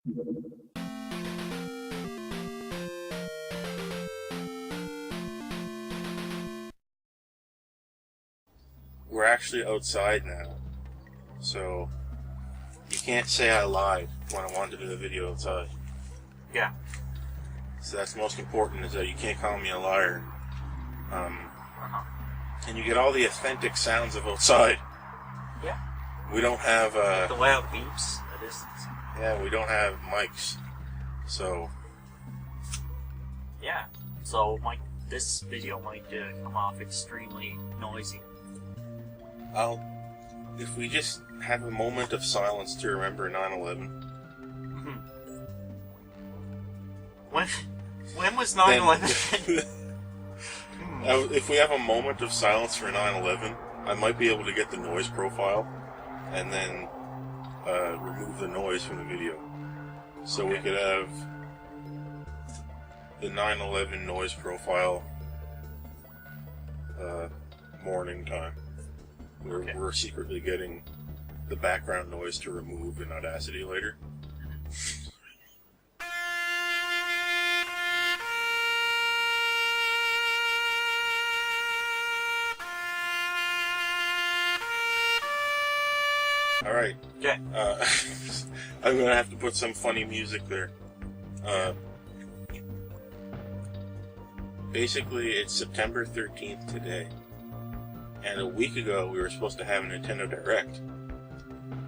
We're actually outside now, so you can't say I lied when I wanted to do the video outside. Yeah. So that's most important, is that you can't call me a liar. And you get all the authentic sounds of outside. Yeah. We don't have the loud beeps in the distance. Yeah, we don't have mics, so yeah. So this video might come off extremely noisy. If we just have a moment of silence to remember 9/11. When was 9/11? If we have a moment of silence for 9/11, I might be able to get the noise profile and then remove the noise from the video. So we could have the 9/11 noise profile morning time. We're secretly getting the background noise to remove in Audacity later. Alright. Okay. I'm gonna have to put some funny music there. Basically, it's September 13th today. And a week ago, we were supposed to have a Nintendo Direct.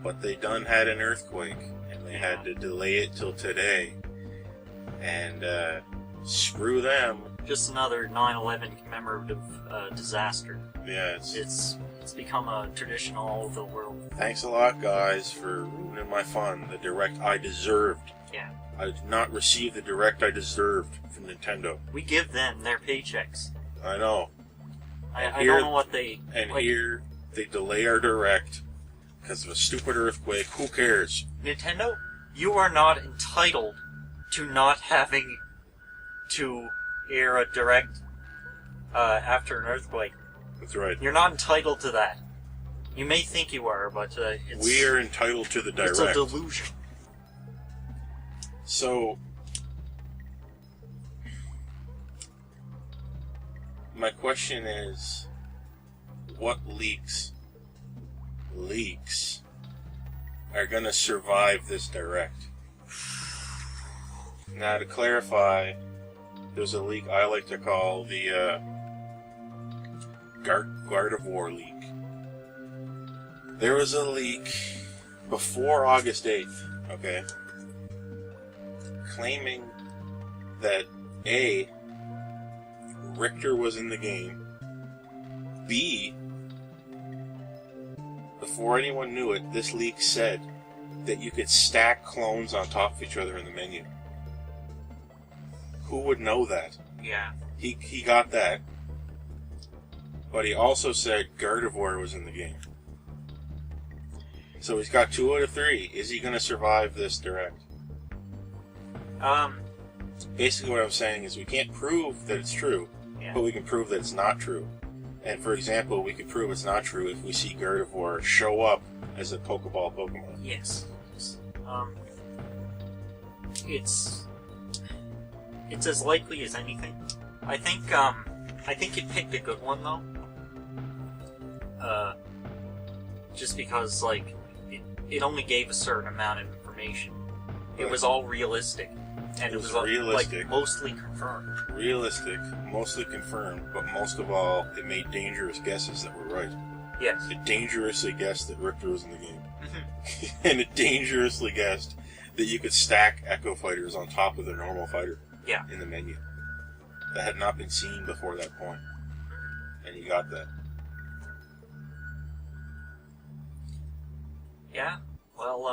But they done had an earthquake, and they had to delay it till today. And, screw them. Just another 9/11 commemorative disaster. Yeah, it's become a tradition all over the world. Thanks a lot, guys, for ruining my fun. The Direct I deserved. Yeah. I did not receive the Direct I deserved from Nintendo. We give them their paychecks. I know. I don't know what they... And here, they delay our Direct because of a stupid earthquake. Who cares? Nintendo, you are not entitled to not having to air a Direct after an earthquake. That's right. You're not entitled to that. You may think you are, but it's... We are entitled to the Direct. It's a delusion. So, my question is, what leaks are going to survive this Direct? Now, to clarify, there's a leak I like to call the Gardevoir leak. There was a leak before August 8th, okay, claiming that A, Richter was in the game, B, before anyone knew it, this leak said that you could stack clones on top of each other in the menu. Who would know that? Yeah. He got that. But he also said Gardevoir was in the game. So he's got 2 out of 3. Is he going to survive this Direct? Basically what I'm saying is we can't prove that it's true, but we can prove that it's not true. And for example, we could prove it's not true if we see Gardevoir show up as a Pokeball Pokemon. Yes. It's as likely as anything. I think it picked a good one though. Just because it only gave a certain amount of information. It was all realistic. And it was realistic. Mostly confirmed. Realistic, mostly confirmed, but most of all, it made dangerous guesses that were right. Yes. It dangerously guessed that Richter was in the game. And it dangerously guessed that you could stack Echo Fighters on top of their normal fighter. Yeah. In the menu. That had not been seen before that point. And he got that. Yeah, well,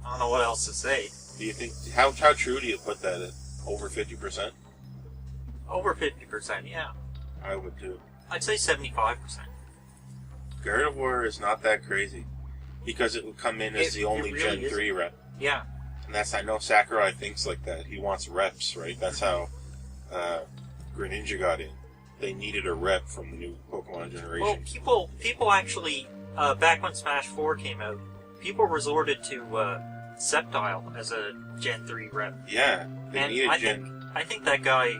I don't know what else to say. Do you think, how true do you put that at? Over 50%? Over 50%, yeah. I would too. I'd say 75%. Gardevoir is not that crazy. Because it would come in as the only really Gen 3 rep. Yeah. And I know Sakurai thinks like that. He wants reps, right? That's how Greninja got in. They needed a rep from the new Pokemon generation. Well, people actually back when Smash 4 came out, people resorted to Sept as a Gen 3 rep. Yeah, I think that guy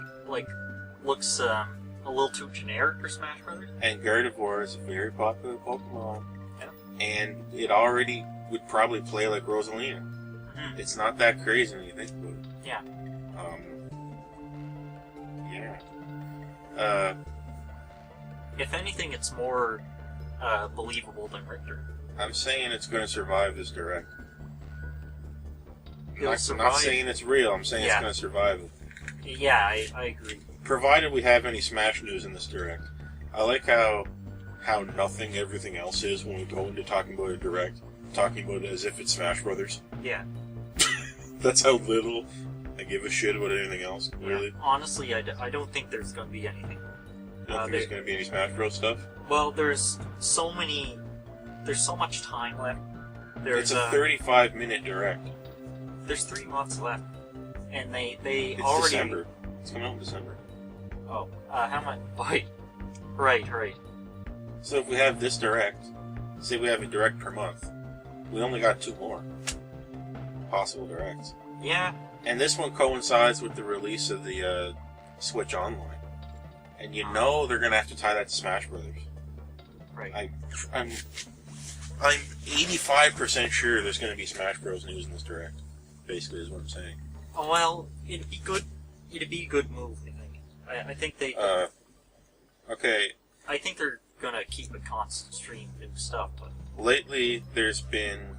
looks a little too generic for Smash Brothers. And Gardevoir is a very popular Pokemon. Yeah. And it already would probably play like Rosalina. Mm-hmm. It's not that crazy when you think about it. Yeah. Yeah. If anything, it's more believable than Richter. I'm saying it's going to survive this Direct. I'm not saying it's real, I'm saying it's going to survive it. Yeah, I agree. Provided we have any Smash news in this Direct. I like how nothing everything else is when we go into talking about a Direct. Talking about it as if it's Smash Brothers. Yeah. That's how little I give a shit about anything else, really. Honestly, I don't think there's going to be anything. You don't think there's going to be any Smash Bros. Stuff? Well, there's so much time left. It's a 35-minute Direct. There's 3 months left. And it's already... December. It's coming out in December. Oh, how much? Right. So if we have this Direct, say we have a Direct per month, we only got 2 more possible Directs. Yeah. And this one coincides with the release of the Switch Online. And you know they're going to have to tie that to Smash Brothers. Right. I'm 85% sure there's going to be Smash Bros. News in this Direct. Basically, is what I'm saying. Oh, well, it'd be good. It'd be a good move, I think. I think they... okay. I think they're going to keep a constant stream of new stuff, but... Lately, there's been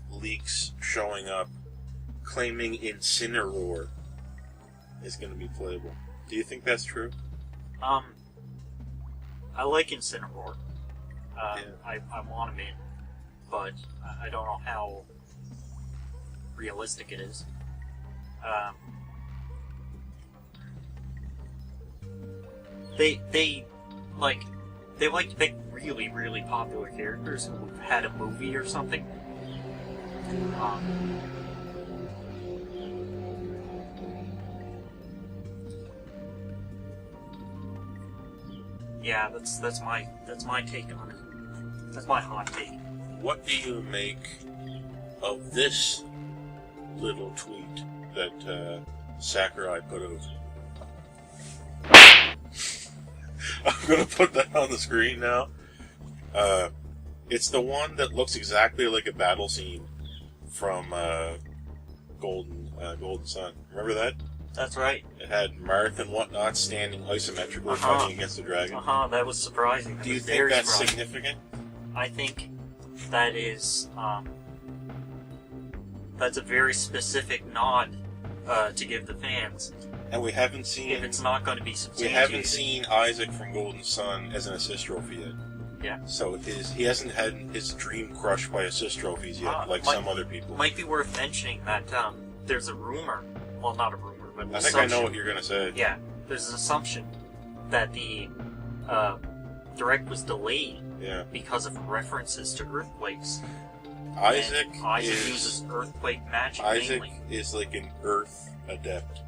leaks showing up claiming Incineroar is going to be playable. Do you think that's true? I like Incineroar. I want him in, but I don't know how realistic it is. They like to pick really, really popular characters who've had a movie or something. Yeah, that's my take on it. That's my hot take. What do you make of this little tweet that Sakurai put out? I'm gonna put that on the screen now. It's the one that looks exactly like a battle scene from Golden Sun. Remember that? That's right. It had Marth and whatnot standing isometrically fighting against the dragon. That was surprising. Do you think that's significant? I think that is, that's a very specific nod to give the fans. And we haven't seen... If it's not going to be substantiated. We haven't seen Isaac from Golden Sun as an assist trophy yet. Yeah. So he hasn't had his dream crushed by assist trophies yet, like some other people. Might be worth mentioning that there's a rumor, well, not a rumor, but an I think I know what you're going to say. Yeah, there's an assumption that the Direct was delayed because of references to earthquakes. Isaac uses earthquake magic mainly. Is like an earth adept.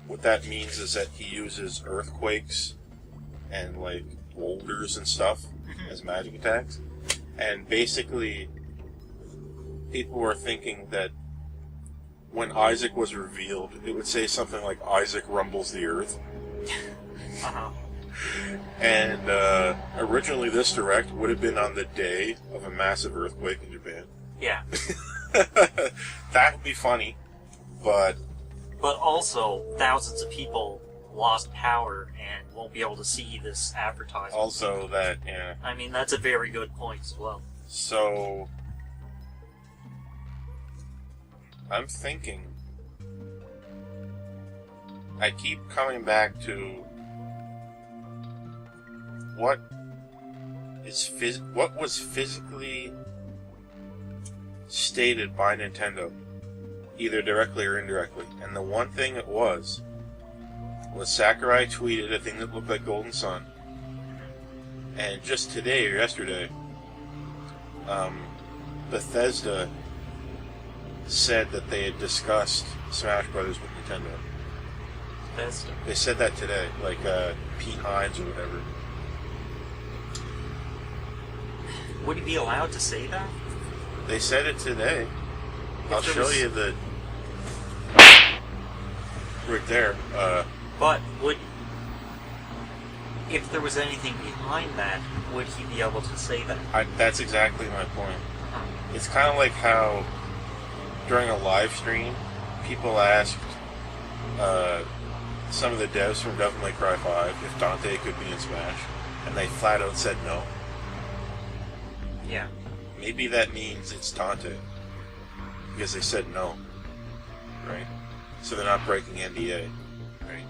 What that means is that he uses earthquakes and like boulders and stuff as magic attacks. And basically, people were thinking that when Isaac was revealed, it would say something like Isaac rumbles the earth. And originally this Direct would have been on the day of a massive earthquake in Japan. Yeah. That would be funny, but also, thousands of people lost power and won't be able to see this advertisement. Also that, I mean, that's a very good point as well. So, I'm thinking, I keep coming back to what was physically stated by Nintendo, either directly or indirectly. And the one thing it was Sakurai tweeted a thing that looked like Golden Sun. And just today or yesterday, Bethesda said that they had discussed Smash Brothers with Nintendo. Bethesda? They said that today, like Pete Hines or whatever. would he be allowed to say that? They said it today. I'll show you the... right there. But if there was anything behind that, would he be able to say that? That's exactly my point. It's kind of like how during a live stream, people asked some of the devs from Devil May Cry 5 if Dante could be in Smash, and they flat out said no. Yeah. Maybe that means it's Dante, because they said no, right? So they're not breaking NDA, right?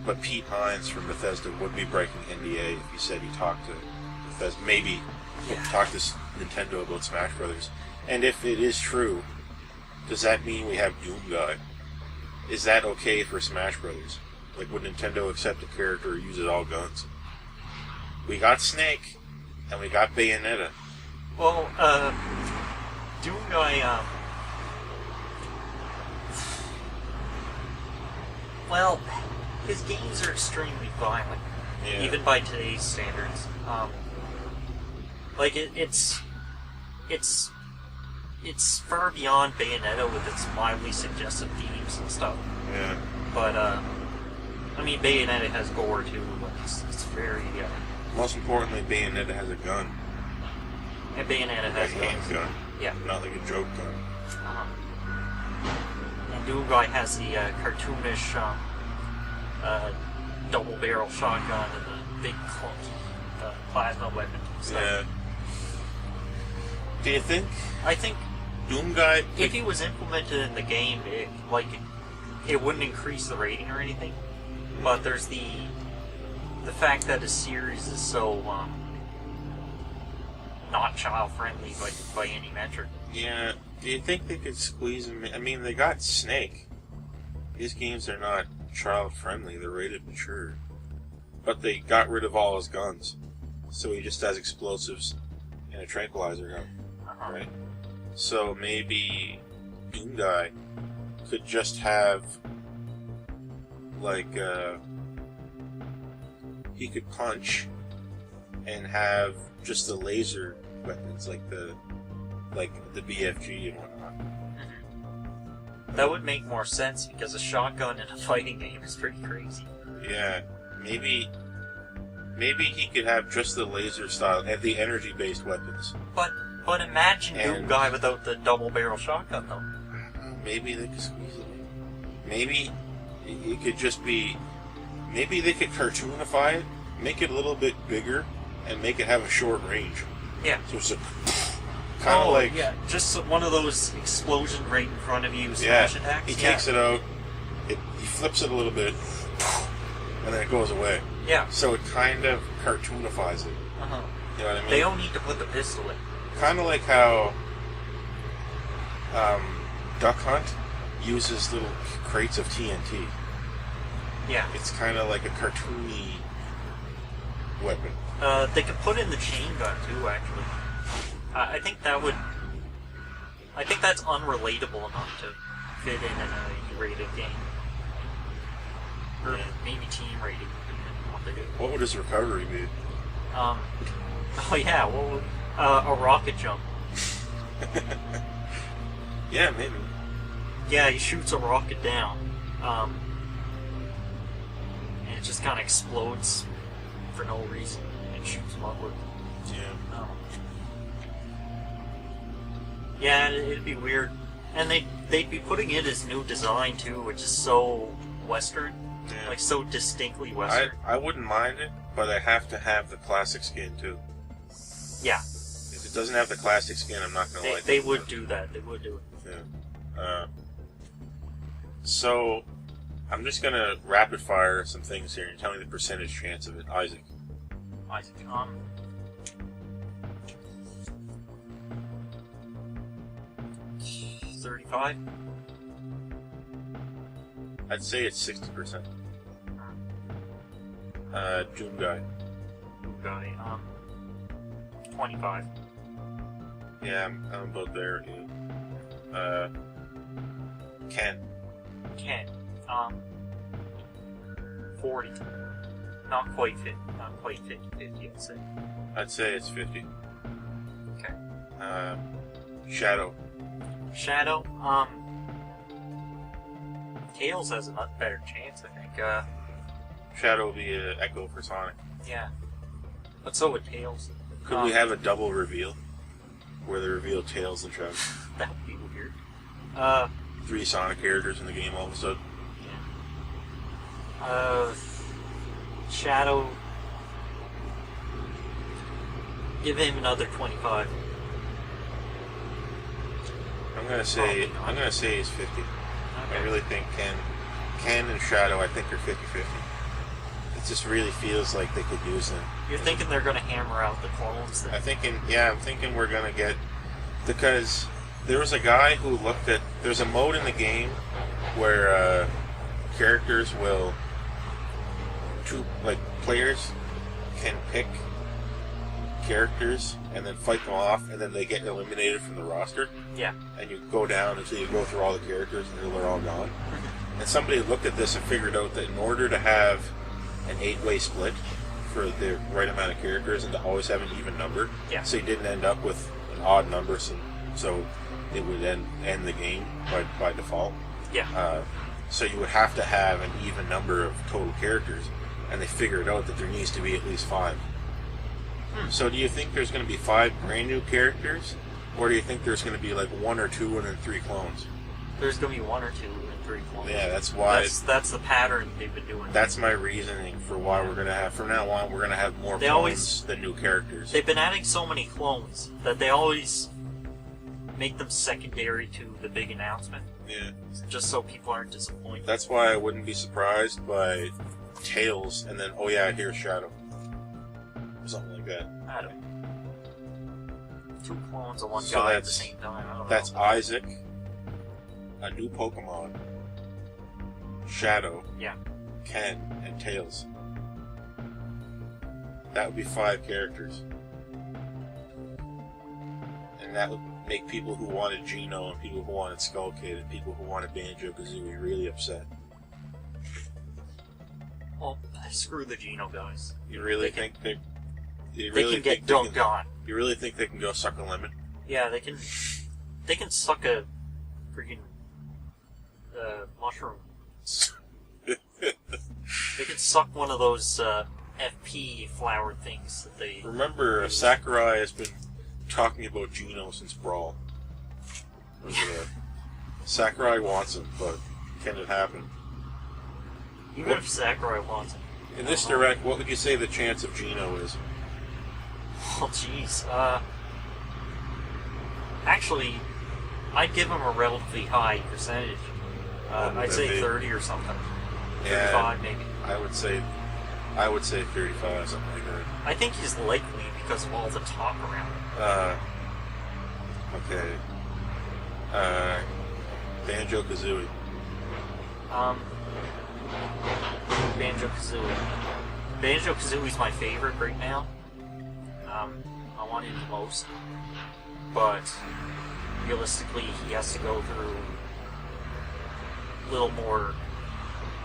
But Pete Hines from Bethesda would be breaking NDA if he said he talked to Bethesda, maybe talked to Nintendo about Smash Brothers. And if it is true, does that mean we have Doom Guy? Is that okay for Smash Brothers? Like, would Nintendo accept a character who uses all guns? We got Snake, and we got Bayonetta. Well, Doom Guy, well, his games are extremely violent, even by today's standards. Like, it's far beyond Bayonetta with its mildly suggestive themes and stuff. Yeah. But, I mean, Bayonetta has gore too, but it's very, most importantly, Bayonetta has a gun. And Bayonetta has a handgun. Yeah. Not like a joke gun. And Doom Guy has the cartoonish double-barrel shotgun and the big clunky plasma weapon stuff. Yeah. Do you think? I think Doom Guy, if he was implemented in the game, it wouldn't increase the rating or anything. But there's the fact that a series is so not child-friendly by any metric. Yeah. Do you think they could squeeze him in? I mean, they got Snake. These games are not child-friendly. They're rated mature. But they got rid of all his guns. So he just has explosives and a tranquilizer gun. Right? So maybe Doom Guy could just have, like, he could punch and have just the laser weapons, like the BFG and whatnot. That would make more sense because a shotgun in a fighting game is pretty crazy. Yeah, maybe he could have just the laser style and the energy-based weapons. But imagine Doom Guy without the double-barrel shotgun, though. Maybe they could squeeze it in. Maybe it could just be... Maybe they could cartoonify it, make it a little bit bigger, and make it have a short range. Yeah. So it's kind of like... Yeah, just one of those explosion right in front of you smash attacks. He takes it out, he flips it a little bit, and then it goes away. Yeah. So it kind of cartoonifies it. Uh-huh. You know what I mean? They don't need to put the pistol in. Kind of like how Duck Hunt uses little crates of TNT. Yeah. It's kind of like a cartoony weapon. They could put in the chain gun too, actually. I think that would... I think that's unrelatable enough to fit in a E-rated game. Or maybe team rated, depending on what they do. What would his recovery be? Oh yeah, what would... a rocket jump. Yeah, maybe. Yeah, he shoots a rocket down. And it just kind of explodes for no reason and shoots him upward. Yeah. Yeah, it'd be weird. And they'd be putting it as new design too, which is so Western. Yeah. Like, so distinctly Western. I wouldn't mind it, but I have to have the classic skin too. Yeah. If it doesn't have the classic skin, I'm not going to like it. They would do that. They would do it. Yeah. So, I'm just going to rapid fire some things here and tell me the percentage chance of it. Isaac. 35? I'd say it's 60%. Doom Guy. Doom Guy, 25. Yeah, I'm about there. Yeah. Ken. 40. Not quite 50. Not quite 50, I'd say. I'd say it's 50. Okay. Shadow. Shadow. Tails has a much better chance, I think. Shadow will be an echo for Sonic. Yeah. But so would Tails. Could we have a double reveal? Where they reveal Tails and Shadow? That would be weird. 3 Sonic characters in the game all of a sudden. Yeah. Shadow. Give him another 25. I'm gonna say he's 50. Okay. I really think Ken and Shadow I think are 50-50. It just really feels like they could use them. You're thinking they're gonna hammer out the clones then? I'm thinking we're gonna get, because there was a guy who looked at, there's a mode in the game where characters will, players can pick characters and then fight them off, and then they get eliminated from the roster. Yeah. And you go down until you go through all the characters until they're all gone. And somebody looked at this and figured out that in order to have an 8-way split for the right amount of characters and to always have an even number, so you didn't end up with an odd number, so it would end the game by default. Yeah. So you would have to have an even number of total characters, and they figured out that there needs to be at least 5. So do you think there's going to be 5 brand new characters, or do you think there's going to be like 1 or 2 and then 3 clones? There's going to be 1 or 2 and 3 clones. Yeah, that's why. That's the pattern they've been doing. That's my reasoning for why we're going to have, from now on, we're going to have more clones than new characters. They've been adding so many clones that they always make them secondary to the big announcement. Yeah. Just so people aren't disappointed. That's why I wouldn't be surprised by Tails and then, oh yeah, here's Shadow. Something like that. I don't know. 2 clones of one guy at the same time. I don't know. That's Isaac, a new Pokemon, Shadow, Ken, and Tails. That would be 5 characters. And that would make people who wanted Geno and people who wanted Skull Kid and people who wanted Banjo-Kazooie really upset. Well, screw the Geno guys. You really think they... They can get dunked on. You really think they can go suck a lemon? Yeah, they can. They can suck a freaking mushroom. They can suck one of those FP flower things that they. Remember, Sakurai has been talking about Geno since Brawl. Sakurai wants him, but can it happen? Even if Sakurai wants him. In this direct, what would you say the chance of Geno is? Oh, jeez. Actually, I'd give him a relatively high percentage. I'd say 30 or something. 35 maybe. I would say 35, something like that. I think he's likely because of all the talk around him. Okay. Banjo-Kazooie. Banjo-Kazooie. Banjo-Kazooie's my favorite right now. I want him the most, but realistically, he has to go through a little more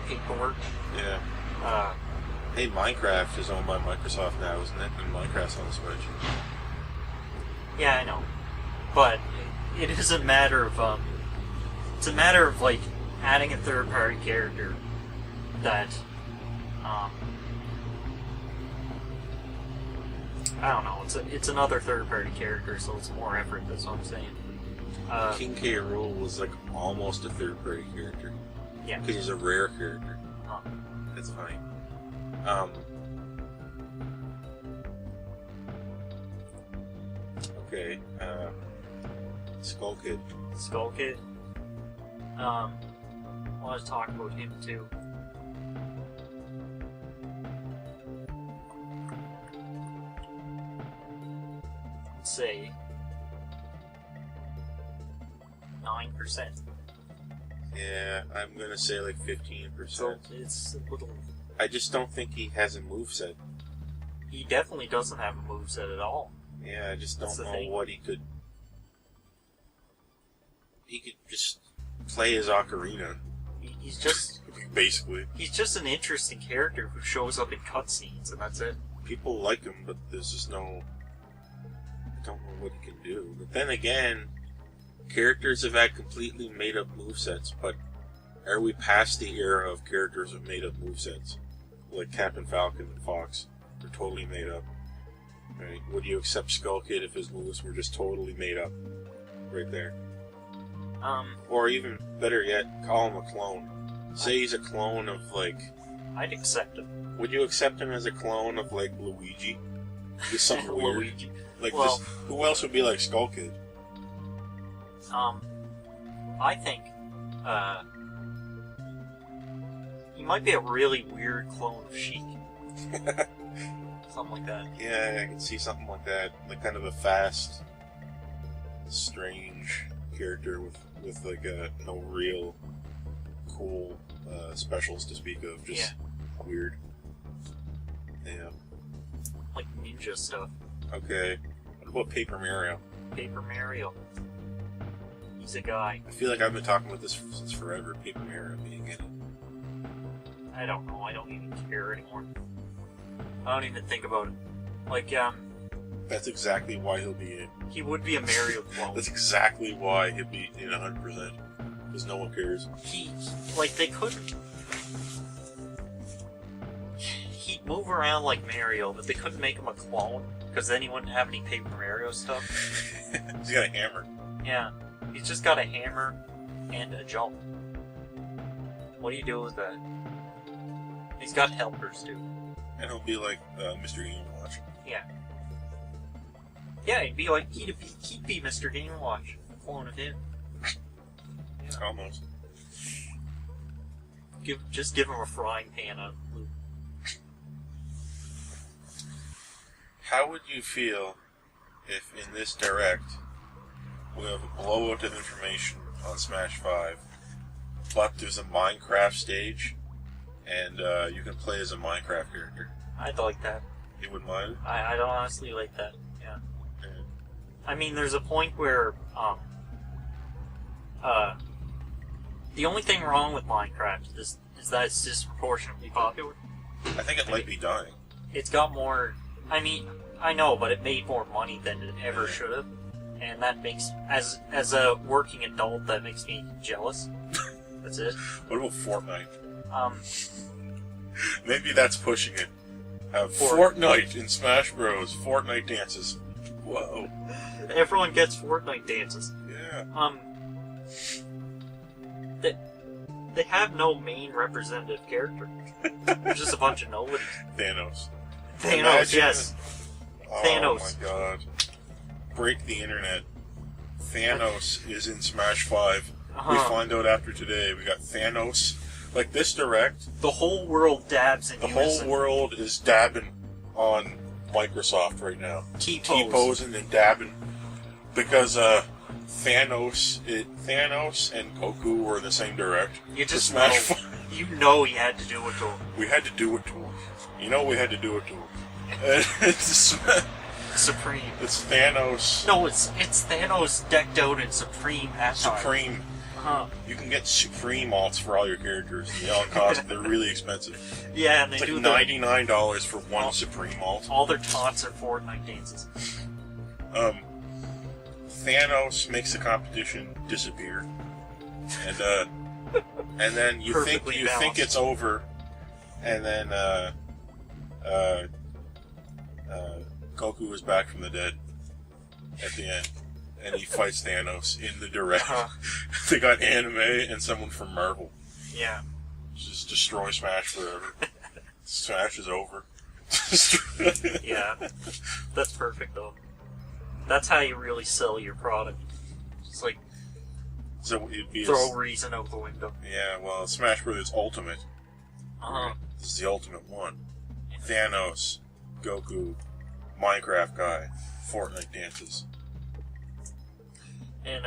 paperwork. Yeah. Hey, Minecraft is owned by Microsoft now, isn't it? And Minecraft's on the Switch. Yeah, I know, but it is a matter of it's a matter of like adding a third-party character that I don't know. It's another third-party character, so it's more effort. That's what I'm saying. King K. Rool was like almost a third-party character. Yeah. Because he's a rare character. That's fine. Okay. Skull Kid. Skull Kid. I want to talk about him too. Say 9%. Yeah, I'm gonna say like 15%. So it's a little. I just don't think he has a moveset. He definitely doesn't have a moveset at all. Yeah, I just don't know what he could. He could just play his ocarina. He's just basically. He's just an interesting character who shows up in cutscenes, and that's it. People like him, but there's just no. don't know what he can do. But then again, characters have had completely made-up movesets, but are we past the era of characters with made-up movesets? Like Captain Falcon and Fox. They're totally made up. Right? Would you accept Skull Kid if his moves were just totally made up? Right there. Or even better yet, call him a clone. Say he's a clone of, like... I'd accept him. Would you accept him as a clone of, like, Luigi? Just something weird. Luigi. Like, well, just, who else would be like Skull Kid? I think, he might be a really weird clone of Sheik. Something like that. Yeah, I can see something like that. Like, kind of a fast, strange character with like, no real cool, specials to speak of. Just weird. Yeah. Like ninja stuff. Okay. What about Paper Mario? Paper Mario. He's a guy. I feel like I've been talking about this since forever, Paper Mario being in it. I don't know, I don't even care anymore. I don't even think about it. Like, That's exactly why he'll be in. he would be a Mario clone. That's exactly why he'll be in 100%. Because no one cares. Like, they couldn't... He'd move around like Mario, but they couldn't make him a clone, because then he wouldn't have any Paper Mario stuff. He's got a hammer. Yeah. He's just got a hammer and a jump. What do you do with that? He's got helpers, too. And he'll be like Mr. Game & Watch. Yeah. Yeah, he'd be like, he'd be Mr. Game & Watch, a clone of him. Yeah. Almost. Just give him a frying pan on Luke. How would you feel if in this direct we have a blowout of information on Smash 5, but there's a Minecraft stage, and you can play as a Minecraft character? I'd like that. You wouldn't mind? I'd honestly like that, yeah. I mean, there's a point where, the only thing wrong with Minecraft is that it's disproportionately popular. I think it might be dying. It's got more... I mean, I know, but it made more money than it ever should have. And that makes... As a working adult, that makes me jealous. That's it. What about Fortnite? Maybe that's pushing it. Have Fortnite in Smash Bros. Fortnite dances. Whoa. Everyone gets Fortnite dances. Yeah. They have no main representative character. They're just a bunch of nobodies. Thanos. Thanos, yes. Oh Thanos. My god. Break the internet. Thanos is in Smash 5. We find out after today. We got Thanos. Like this direct. The whole world dabs in The unison. whole world is dabbing on Microsoft right now. T-posing and dabbing. Because Thanos and Goku were in the same direct. You just Smash 5. You know he had to do it to him. We had to do it to him. You know we had to do it to him. It's Supreme. It's Thanos. No, it's Thanos decked out in Supreme attire. Supreme. You can get Supreme alts for all your characters. They all cost. They're really expensive. Yeah, and they it's do like $99 for one Supreme alt. All their taunts are Fortnite dances. Thanos makes the competition disappear, and then you think it's over, and then Goku is back from the dead at the end, and he fights Thanos in the direct. They got anime and someone from Marvel. Yeah. Just destroy Smash forever. Smash is over. Yeah. That's perfect, though. That's how you really sell your product. It's like, so it'd be throw reason out the window. Yeah, well, Smash Bros. Ultimate. This is the ultimate one. Thanos, Goku, Minecraft guy, Fortnite dances. And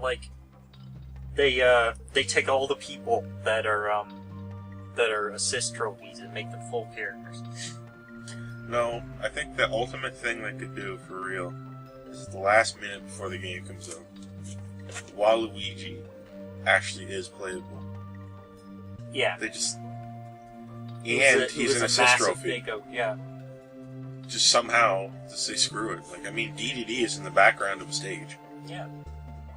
like, they take all the people that are assist trophies and make them full characters. No, I think the ultimate thing they could do for real is the last minute before the game comes out. Waluigi actually is playable. Yeah. They just... And he's an assist trophy. Yeah. just somehow just say screw it. Like, I mean, DDD is in the background of a stage. Yeah.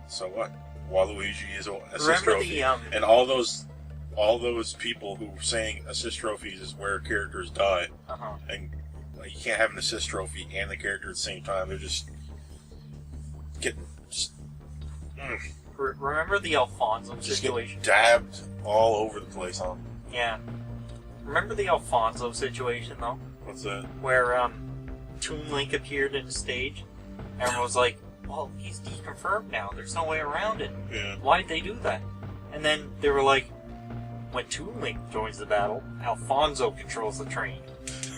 So what? Waluigi is assist Remember trophy, and all those people who were saying assist trophies is where characters die, and like, you can't have an assist trophy and the character at the same time. They're just getting. Remember the Alfonso situation? Just dabbed all over the place, huh? Yeah. Remember the Alfonso situation, though? What's that? Where, Toon Link appeared in the stage. Everyone was like, well, he's deconfirmed now. There's no way around it. Yeah. Why did they do that? And then they were like, when Toon Link joins the battle, Alfonso controls the train.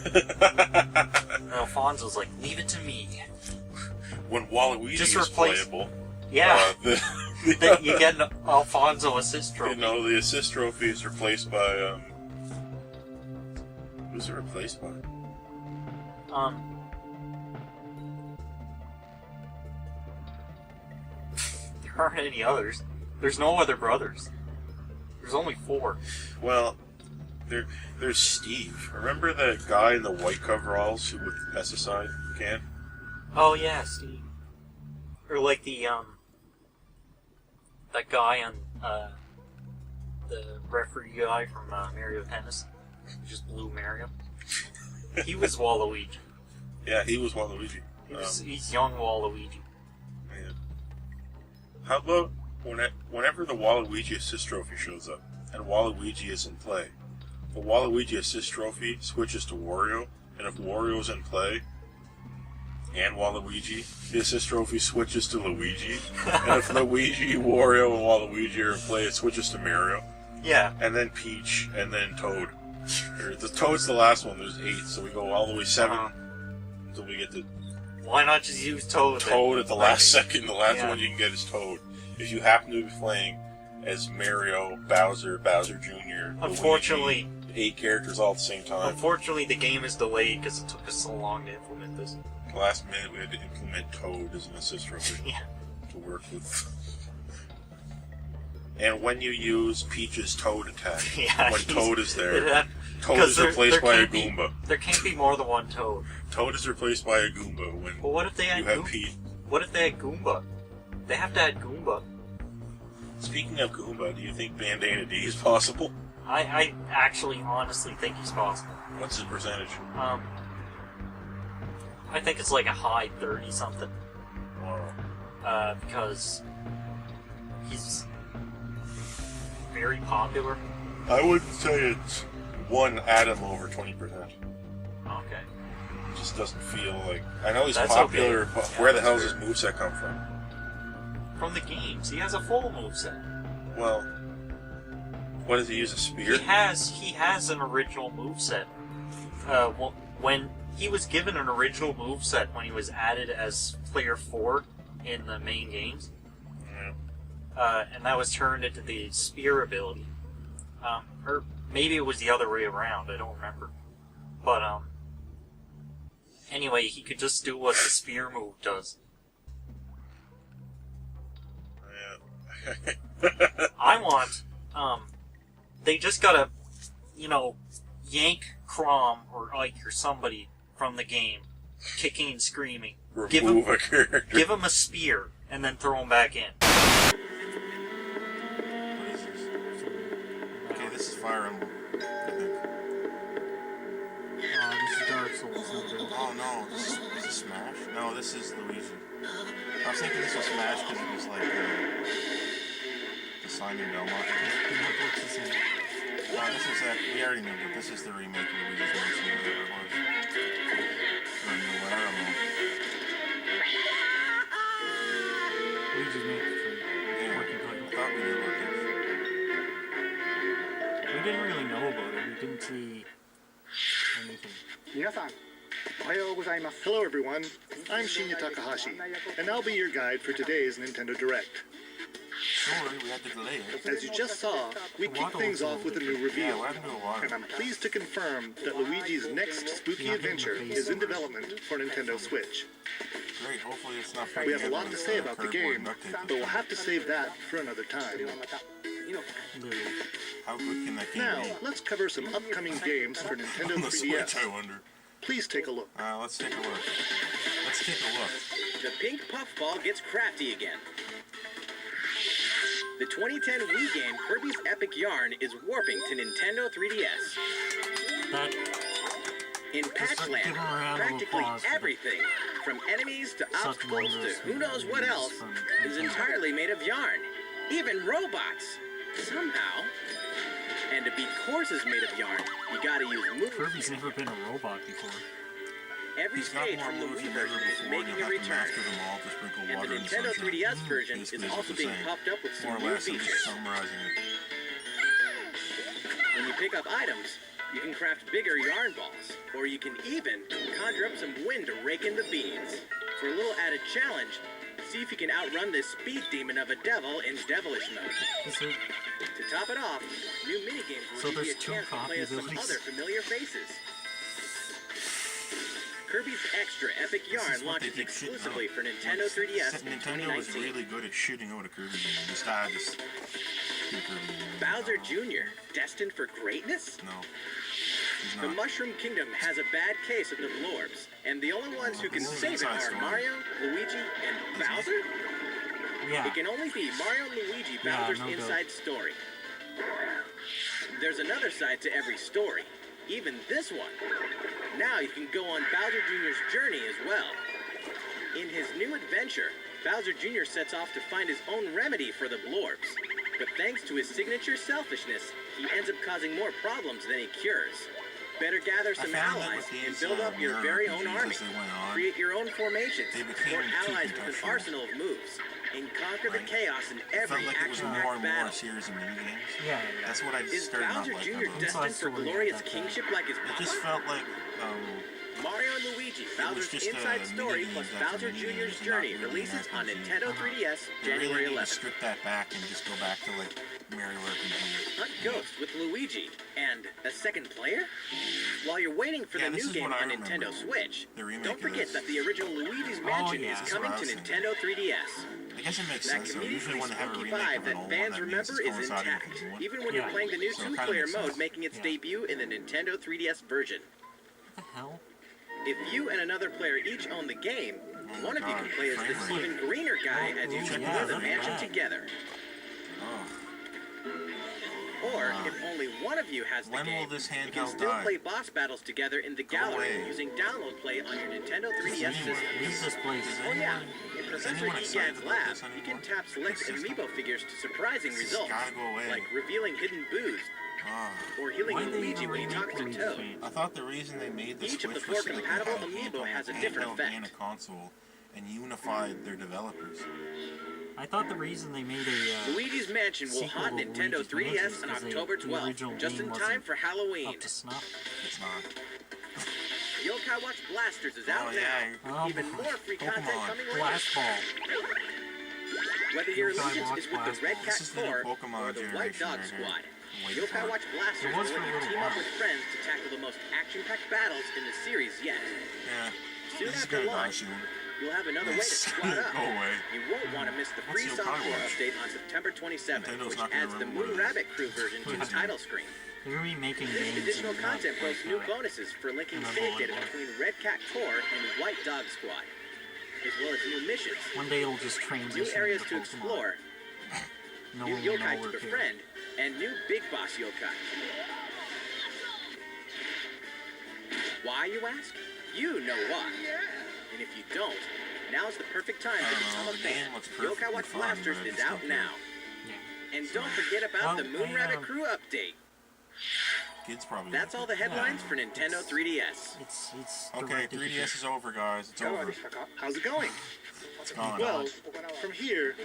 And Alfonso's like, leave it to me. When Waluigi is playable... Yeah. You get an Alfonso assist trophy. You know, the assist trophy is replaced by, who's it replaced by? There aren't any others. There's no other brothers. There's only 4. Well, there's Steve. Remember that guy in the white coveralls who with the pesticide can? Oh yeah, Steve. Or like the that guy on the referee guy from Mario Tennis, who just blew Mario. He was Waluigi. Yeah, he was Waluigi. He's young Waluigi. Yeah. How about whenever the Waluigi assist trophy shows up and Waluigi is in play, the Waluigi assist trophy switches to Wario, and if Wario's in play and Waluigi, the assist trophy switches to Luigi, and if Luigi, Wario, and Waluigi are in play, it switches to Mario. Yeah. And then Peach, and then Toad. The Toad's the last one. There's 8, so we go all the way 7 until we get to. Why not just use Toad? Toad at the last second. The last one you can get is Toad. If you happen to be playing as Mario, Bowser, Bowser Jr., unfortunately, Luigi, 8 characters all at the same time. Unfortunately, the game is delayed because it took us so long to implement this. Last minute, we had to implement Toad as an assist trophy to work with. And when you use Peach's Toad attack, when Toad is there, Toad is replaced by a Goomba. There can't be more than one Toad. Toad is replaced by a Goomba when but what if they had What if they had Goomba? They have to add Goomba. Speaking of Goomba, do you think BANDAI D is possible? I actually honestly think he's possible. What's his percentage? I think it's like a high 30-something. Wow. Because he's very popular. I wouldn't say it's one atom over 20%. Okay. It just doesn't feel like... I know he's That's popular, okay. but where the hell does his moveset come from? From the games. He has a full moveset. Well, what does he use, a spear? He has an original moveset. When he was given an original moveset when he was added as Player 4 in the main games. Yeah. And that was turned into the spear ability. Or maybe it was the other way around, I don't remember. But, anyway, he could just do what the spear move does. Yeah. I want, they just gotta, yank Crom or Ike or somebody from the game, kicking and screaming. Remove a character. Give him a spear, and then throw him back in. What is this? Okay, this is Fire Emblem, I think. This is Dark Souls. Oh no, is this Smash? No, this is Luigi. I was thinking this was Smash because it was like the Simon Belmont. No, this is we already knew, but this is the remake of Luigi's Mansion, whatever it was. Or a new one, I don't know. Luigi's Mansion. Yeah, I thought we knew about this. We didn't really know about it. We didn't see anything. 皆さん、おはようございます。Hello everyone, I'm Shinya Takahashi, and I'll be your guide for today's Nintendo Direct. Sorry, we had to delay it. As you just saw, we kick things off with a new reveal, and I'm pleased to confirm that Luigi's next spooky adventure is in development for Nintendo Switch. Great, hopefully it's not. We have a lot to say about the game, but we'll have to save that for another time. How good can that game Now, be? let's cover some upcoming games for Nintendo On the 3DS. Switch, I wonder. Please take a look. Let's take a look. Let's take a look. The pink puffball gets crafty again. The 2010 Wii game Kirby's Epic Yarn is warping to Nintendo 3DS. In Patchland, practically everything, from enemies to obstacles to who knows what else, is entirely made of yarn. Even robots. Somehow. And to beat courses made of yarn, you gotta use moves. Kirby's never been a robot before. Every stage from the Wii version is making a return. And the Nintendo 3DS version is also being popped up with some new features. When you pick up items, you can craft bigger yarn balls, or you can even conjure up some wind to rake in the beans. For a little added challenge, see if you can outrun this speed demon of a devil in devilish mode. To top it off, new minigames will give you a chance to play as some other familiar faces. Kirby's Extra Epic Yarn launches exclusively for Nintendo 3DS in 2019. Nintendo was really good at shooting out a Kirby game. They started to shoot Kirby. Bowser Jr., destined for greatness? No. The Mushroom Kingdom has a bad case of the Blorbs, and the only ones who can save it are Mario, Luigi, and Bowser? Yeah. It can only be Mario and Luigi Bowser's inside story. There's another side to every story, even this one. Now you can go on Bowser Jr.'s journey as well. In his new adventure, Bowser Jr. sets off to find his own remedy for the Blorbs. But thanks to his signature selfishness, he ends up causing more problems than he cures. Better gather some allies and build up your very own army. Create your own formations, support allies with an arsenal of moves, and conquer the chaos in every action-packed battle. Yeah. That's what I Is started Bowser not Jr. liking. destined for glorious kingship like his It just papa? felt like, Mario and Luigi, Bowser's just a Inside Story mini plus game that's Bowser a mini game, Jr.'s it's Journey not really releases an on RPG. Nintendo 3DS they really January need to 11th. strip that back and just go back to, like, Mario RPG. Hunt Ghost with Luigi and a second player? While you're waiting for the this new is game what I on remember. Nintendo Switch, The remake don't of forget this. that the original Luigi's Mansion yeah. is That's coming what I to was thinking. Nintendo 3DS. I guess it makes That sense, though. Usually comedically when they have a spooky remake vibe of an that old one, fans that means remember it's is coinciding intact, with the new one. even when Yeah. you're playing the new So it kinda two-player makes mode sense. making its Yeah. debut in the Nintendo 3DS version. What the hell? If you and another player each own the game, one of you can play as the Framework. even greener guy as you Oh, explore yeah, the look at mansion that. together. Oh. Or, if only one of you has the When will game, this you can handheld still die? play boss battles together in the gallery away. using download play on your Nintendo 3DS anyone- system. Leave this place. Oh yeah, in Professor anyone excited Egad's about lab, this you can anymore? tap select This system? amiibo figures to surprising This has results, gotta go away. like revealing hidden booze, Oh. or healing Why they Luigi even when he remake talks to Luigi Toad. game? I thought the reason they made the Each of Switch the four was so they could compatible have a amiibo handheld- has a different handheld and a effect. console and unified their developers. I thought the reason they made a Luigi's Mansion will sequel haunt to Nintendo Luigi's 3DS Mansion on is 'cause October the 12th, original just game in wasn't time for Halloween. up to snuff. It's not. Yokai Watch Blasters is out Oh, yeah. now. Oh, Even more free Pokemon. content coming later. Blast ball. Whether your Yokai allegiance Watch is with the Blast Red Ball. Cat This is the new Corps Pokemon or the White generation Dog right here. Squad, Waiting Yokai for it. Watch Blasters It was will for let a you little team up while. with friends to tackle the most action-packed battles in the series yet. Yeah. Soon This is after gonna die launch, soon. you'll have another way to Yes. squad up. Go away. You won't want to miss the free What's Yokai software Watch? update on September 27th, Nintendo's which not gonna adds the remember what Moon it is. Rabbit Crew version to the Yeah. title screen. They're remaking This games. additional and not content boasts new like, bonuses for linking Remember save what data it was? between Red Cat Corps and White Dog Squad, as well as new missions, One day it'll just transition new areas into to Pokemon. explore, No new one will know yokai we're to here. befriend, and new Big Boss yokai. Why, you ask? You know why. And if you don't, now's the perfect time to become a the game fan. looks perfectly Yokai Watch fun, Blasters but I is just out don't now. Yeah. And don't forget about Well, the Moon I, Rabbit Crew update. Kids probably. That's like all it. the headlines for Nintendo 3DS. It's Okay, directed to 3DS is over, guys. It's over. How's it going? It's gone. Well, from here,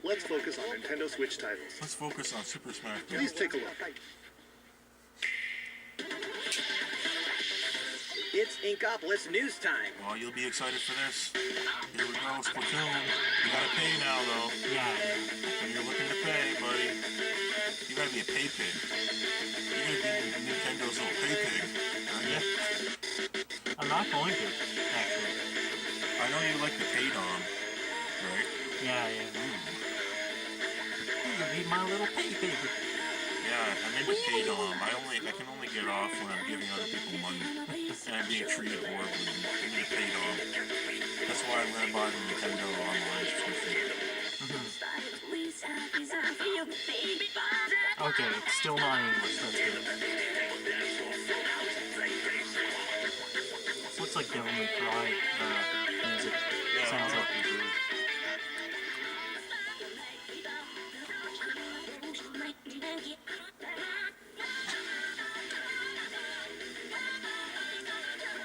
let's focus on Nintendo Switch titles. Let's focus on Super Smash Bros. Please take a look. It's Inkopolis news time. Well, you'll be excited for this. Here we go, Splatoon. You gotta pay now, though. Yeah. When you're looking to pay, buddy, you gotta be a pay pig. You're gonna be Nintendo's little pay pig, aren't you? I'm not going to, actually. I know you like the pay Dom, right? Yeah. You can be my little pig. Yeah, I'm into pay dom. I can only get off when I'm giving other people money. And I'm being treated horribly. I'm into pay dom. That's why I'm gonna buy the Nintendo online subscription. Okay, it's still not English, that's good. This looks like Devil May Cry music. Sounds like the group.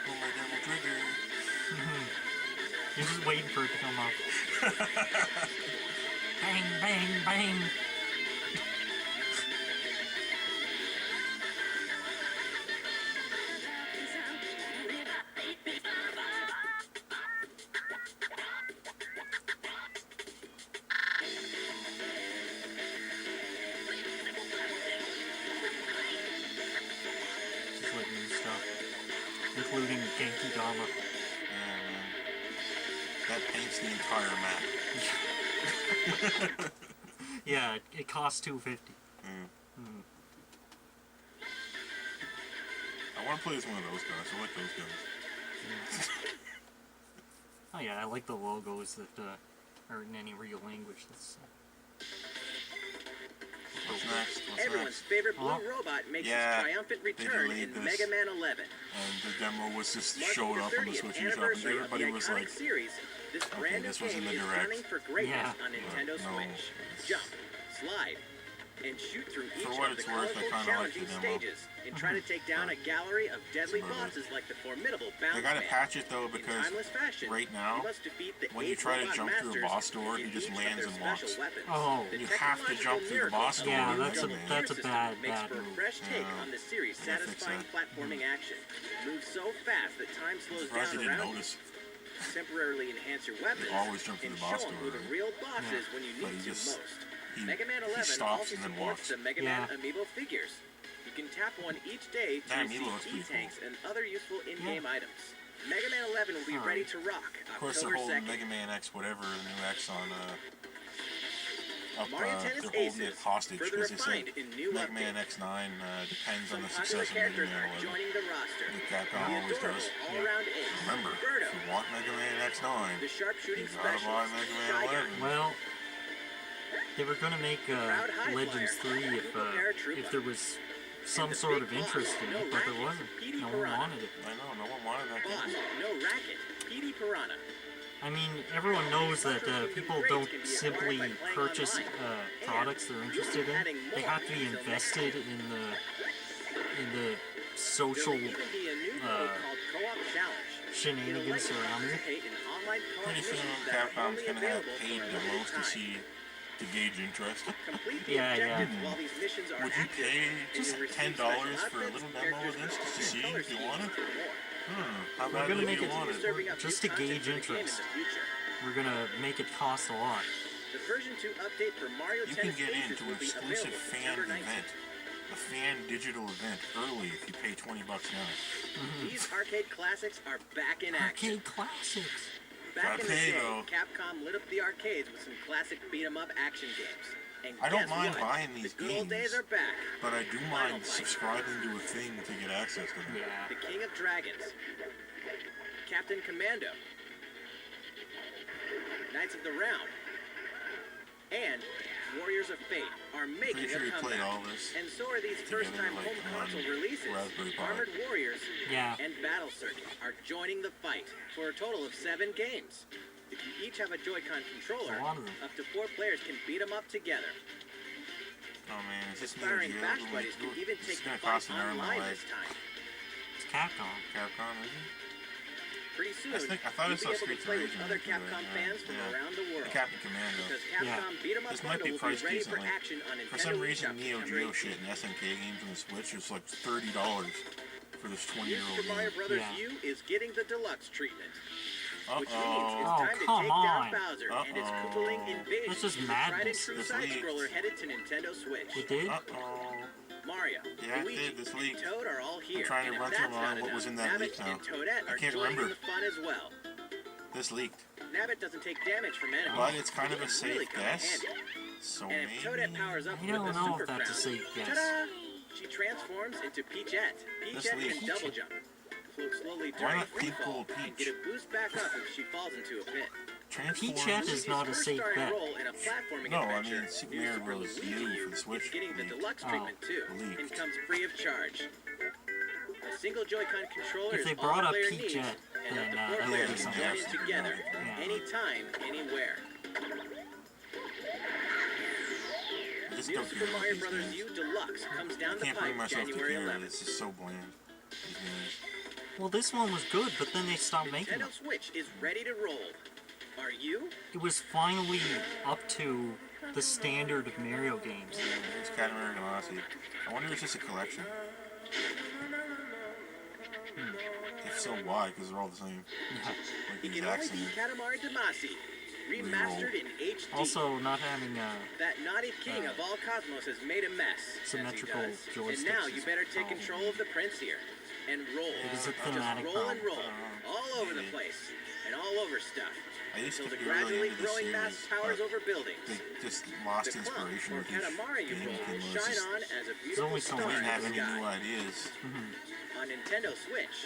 Oh my devil trigger. You're just waiting for it to come up. Bang, bang, bang! Just like new stuff, including Genki Dama. Yeah, man. That paints the entire map. Yeah, it costs $250. I want to play as one of those guys. I like those guys. Oh yeah, I like the logos that are in any real language. That's, What's next? Everyone's favorite blue robot makes its triumphant return in Mega Man 11. And the demo was just Marking showed the up on the 30th Switch eShop, and anniversary of everybody the was iconic like, series, this brand new this was in game the is direct. gunning for greatness on Nintendo no. Switch. Jump, slide, and shoot through each what of the it's worth, I colorful, kinda like challenging the demo. stages and try to take down a gallery of deadly bosses like the formidable Bounce They gotta Man. patch it though, In because timeless fashion, right now, you must defeat the when you 8 try to robot jump through a masters boss door, in he just each of lands their and special walks. weapons. Oh. The You have to jump through the boss door. Yeah, in that's a- Mega Man. that's a system bad makes for a move. fresh take Yeah. on the series' Yeah, fix satisfying that. platforming action. Move so fast that time slows Surprised down you didn't around you. notice. Temporarily enhance your weapons always jump through and the boss show 'em who door, the right? real boss is when you But need he to just- most. He, Mega Man he 11 stops also and then supports walks. the Mega Man Amiibo figures. You can tap one each day to That amiibo receive looks pretty E-tanks and other useful in-game Yeah. items. Mega Man 11 will be Alright. ready to rock Of course, they're October holding 2nd. Mega Man X whatever, the new X on, Mario Tennis they're holding it Aces, hostage further because they said refined in new Mega Man updates. X9 depends on Some the popular success of Mega characters Man are 11. joining the roster. The Capcom The always adorable does. all-around ace, Remember, Birdo, if you want Mega Man X9, the sharpshooting you gotta buy specialist, Mega Man Trigon, 11. Well, they were gonna make Proud high Legends flyer, 3 if there was some sort of interest in it, but there wasn't. No one wanted it. I know, no one wanted that Boss, game. no racket, Petey Piranha. I mean, everyone knows that people don't simply purchase products they're interested in. They have to be invested in the social There will even be a new mode called Co-op Challenge. shenanigans It'll let you surrounding it. participate in online co-op Pretty soon missions that are Capcom's only gonna have available paid for a demos limited to time. see, to gauge interest. Complete the Yeah, objectives yeah. while these missions are Would you active, pay and just you'll receive $10 special for a outfits, little demo of character this just to sculpts, see and color if you schemes, want it? and more. How We're badly gonna do make you it want it? Serving up just new to content gauge for the game in interest. the future. We're gonna make it cost a lot. The version 2 update for Mario You can Tennis get Aces into an will be exclusive available fan September 19th. event, a fan digital event, early if you pay $20 now. These arcade classics are back in action. Arcade classics. Back in the Gotta pay, day, though. Capcom lit up the arcades with some classic beat-em-up action games. And I don't guess mind what? buying these The good old days games. are back. But I do Final mind Fight. subscribing to a thing to get access to them. Yeah. The King of Dragons, Captain Commando, Knights of the Realm, and Warriors of Fate are making Pretty sure a you played comeback. all this And so are these together, first-time like, home on console releases. Raspberry Pi. Armored Warriors Yeah. and Battle Circuit are joining the fight for a total of 7 games. If you each have a Joy-Con controller, That's a lot of them. up to 4 players can beat them up together. Oh man, is this Neo Aspiring Geo? Bash Buddies can even It's take the gonna fight cost an arm and a online leg. this time. It's Capcom. Capcom, is it? Pretty soon, I thought I you'll saw be able to Streets of play Rage with in other there, too, Capcom right? fans from Yeah. around the world. Captain Commando. Because Yeah. Capcom Beat 'em Up This might Bundle be will be priced ready for decently. action on Nintendo For some eShop reason, Neo September Geo 18th. shit and SNK games on the Switch is like $30 for this New 20-year-old Super Mario game. Brothers Yeah. U is getting the deluxe treatment, which means it's Uh-oh. time to come take on. down Bowser and his Uh-oh. Koopaling invasion. This is with a tried and madness. true This side leaked. scroller headed to Nintendo Switch. It did? Uh-oh. Mario, Yeah, it Luigi, did. This and leaked. Toad are all here. trying to and run if through that's my not mind what enough, was in that Nabbit leak now. and Toadette I are can't joining remember. the fun as well. This leaked. Nabbit doesn't take damage from enemies. But it's kind of a It really safe come in guess. handy. So And if Toadette powers up I with don't a know super if that's a crown, safe guess. ta-da! She transforms into Peachette. Peachette leave can double jump, float slowly Why during not free Pink fall, Gold and Peach? get a boost back up if she falls into a pit. Peachette is not a Luigi's safe first starring bet. role in a platforming No, I adventure, mean, Super New Mario Super Bros. Luigi U U for the Switch is getting the leaked. deluxe Oh. treatment too, Leaked. and comes free of charge. A single Joy-Con controller If they is brought all up player needs, Peachette, and then up to 4 that would players be can something join in else. together, Yeah. anytime, anywhere. Just New don't Super care Mario about Bros. these U games. Deluxe comes I down the can't bring pipe myself to January care. 11th. This is so bland. These games. Well, this one was good, but then they stopped making Nintendo them. Switch is ready to roll. Are you? It was finally up to the standard of Mario games. It's Katamari and Damacy. I wonder if it's just a collection. If so, why? Because they're all the same. Yeah. Like the It can exact only be same. Katamari Damacy, remastered in HD. Also, not having That naughty king of all cosmos has made a mess. Symmetrical as he does. joysticks And now you is better a take problem. control of the prince here. And roll. It is a Just thematic roll and problem. roll. All over the place. And all over stuff. I used to Until the be really gradually into this growing mass series, towers but over buildings. they just lost The clock inspiration or with each Katamari you game. roll will It was shine just, on as a only beautiful so I star many in didn't have the any new sky. ideas. On Nintendo Switch,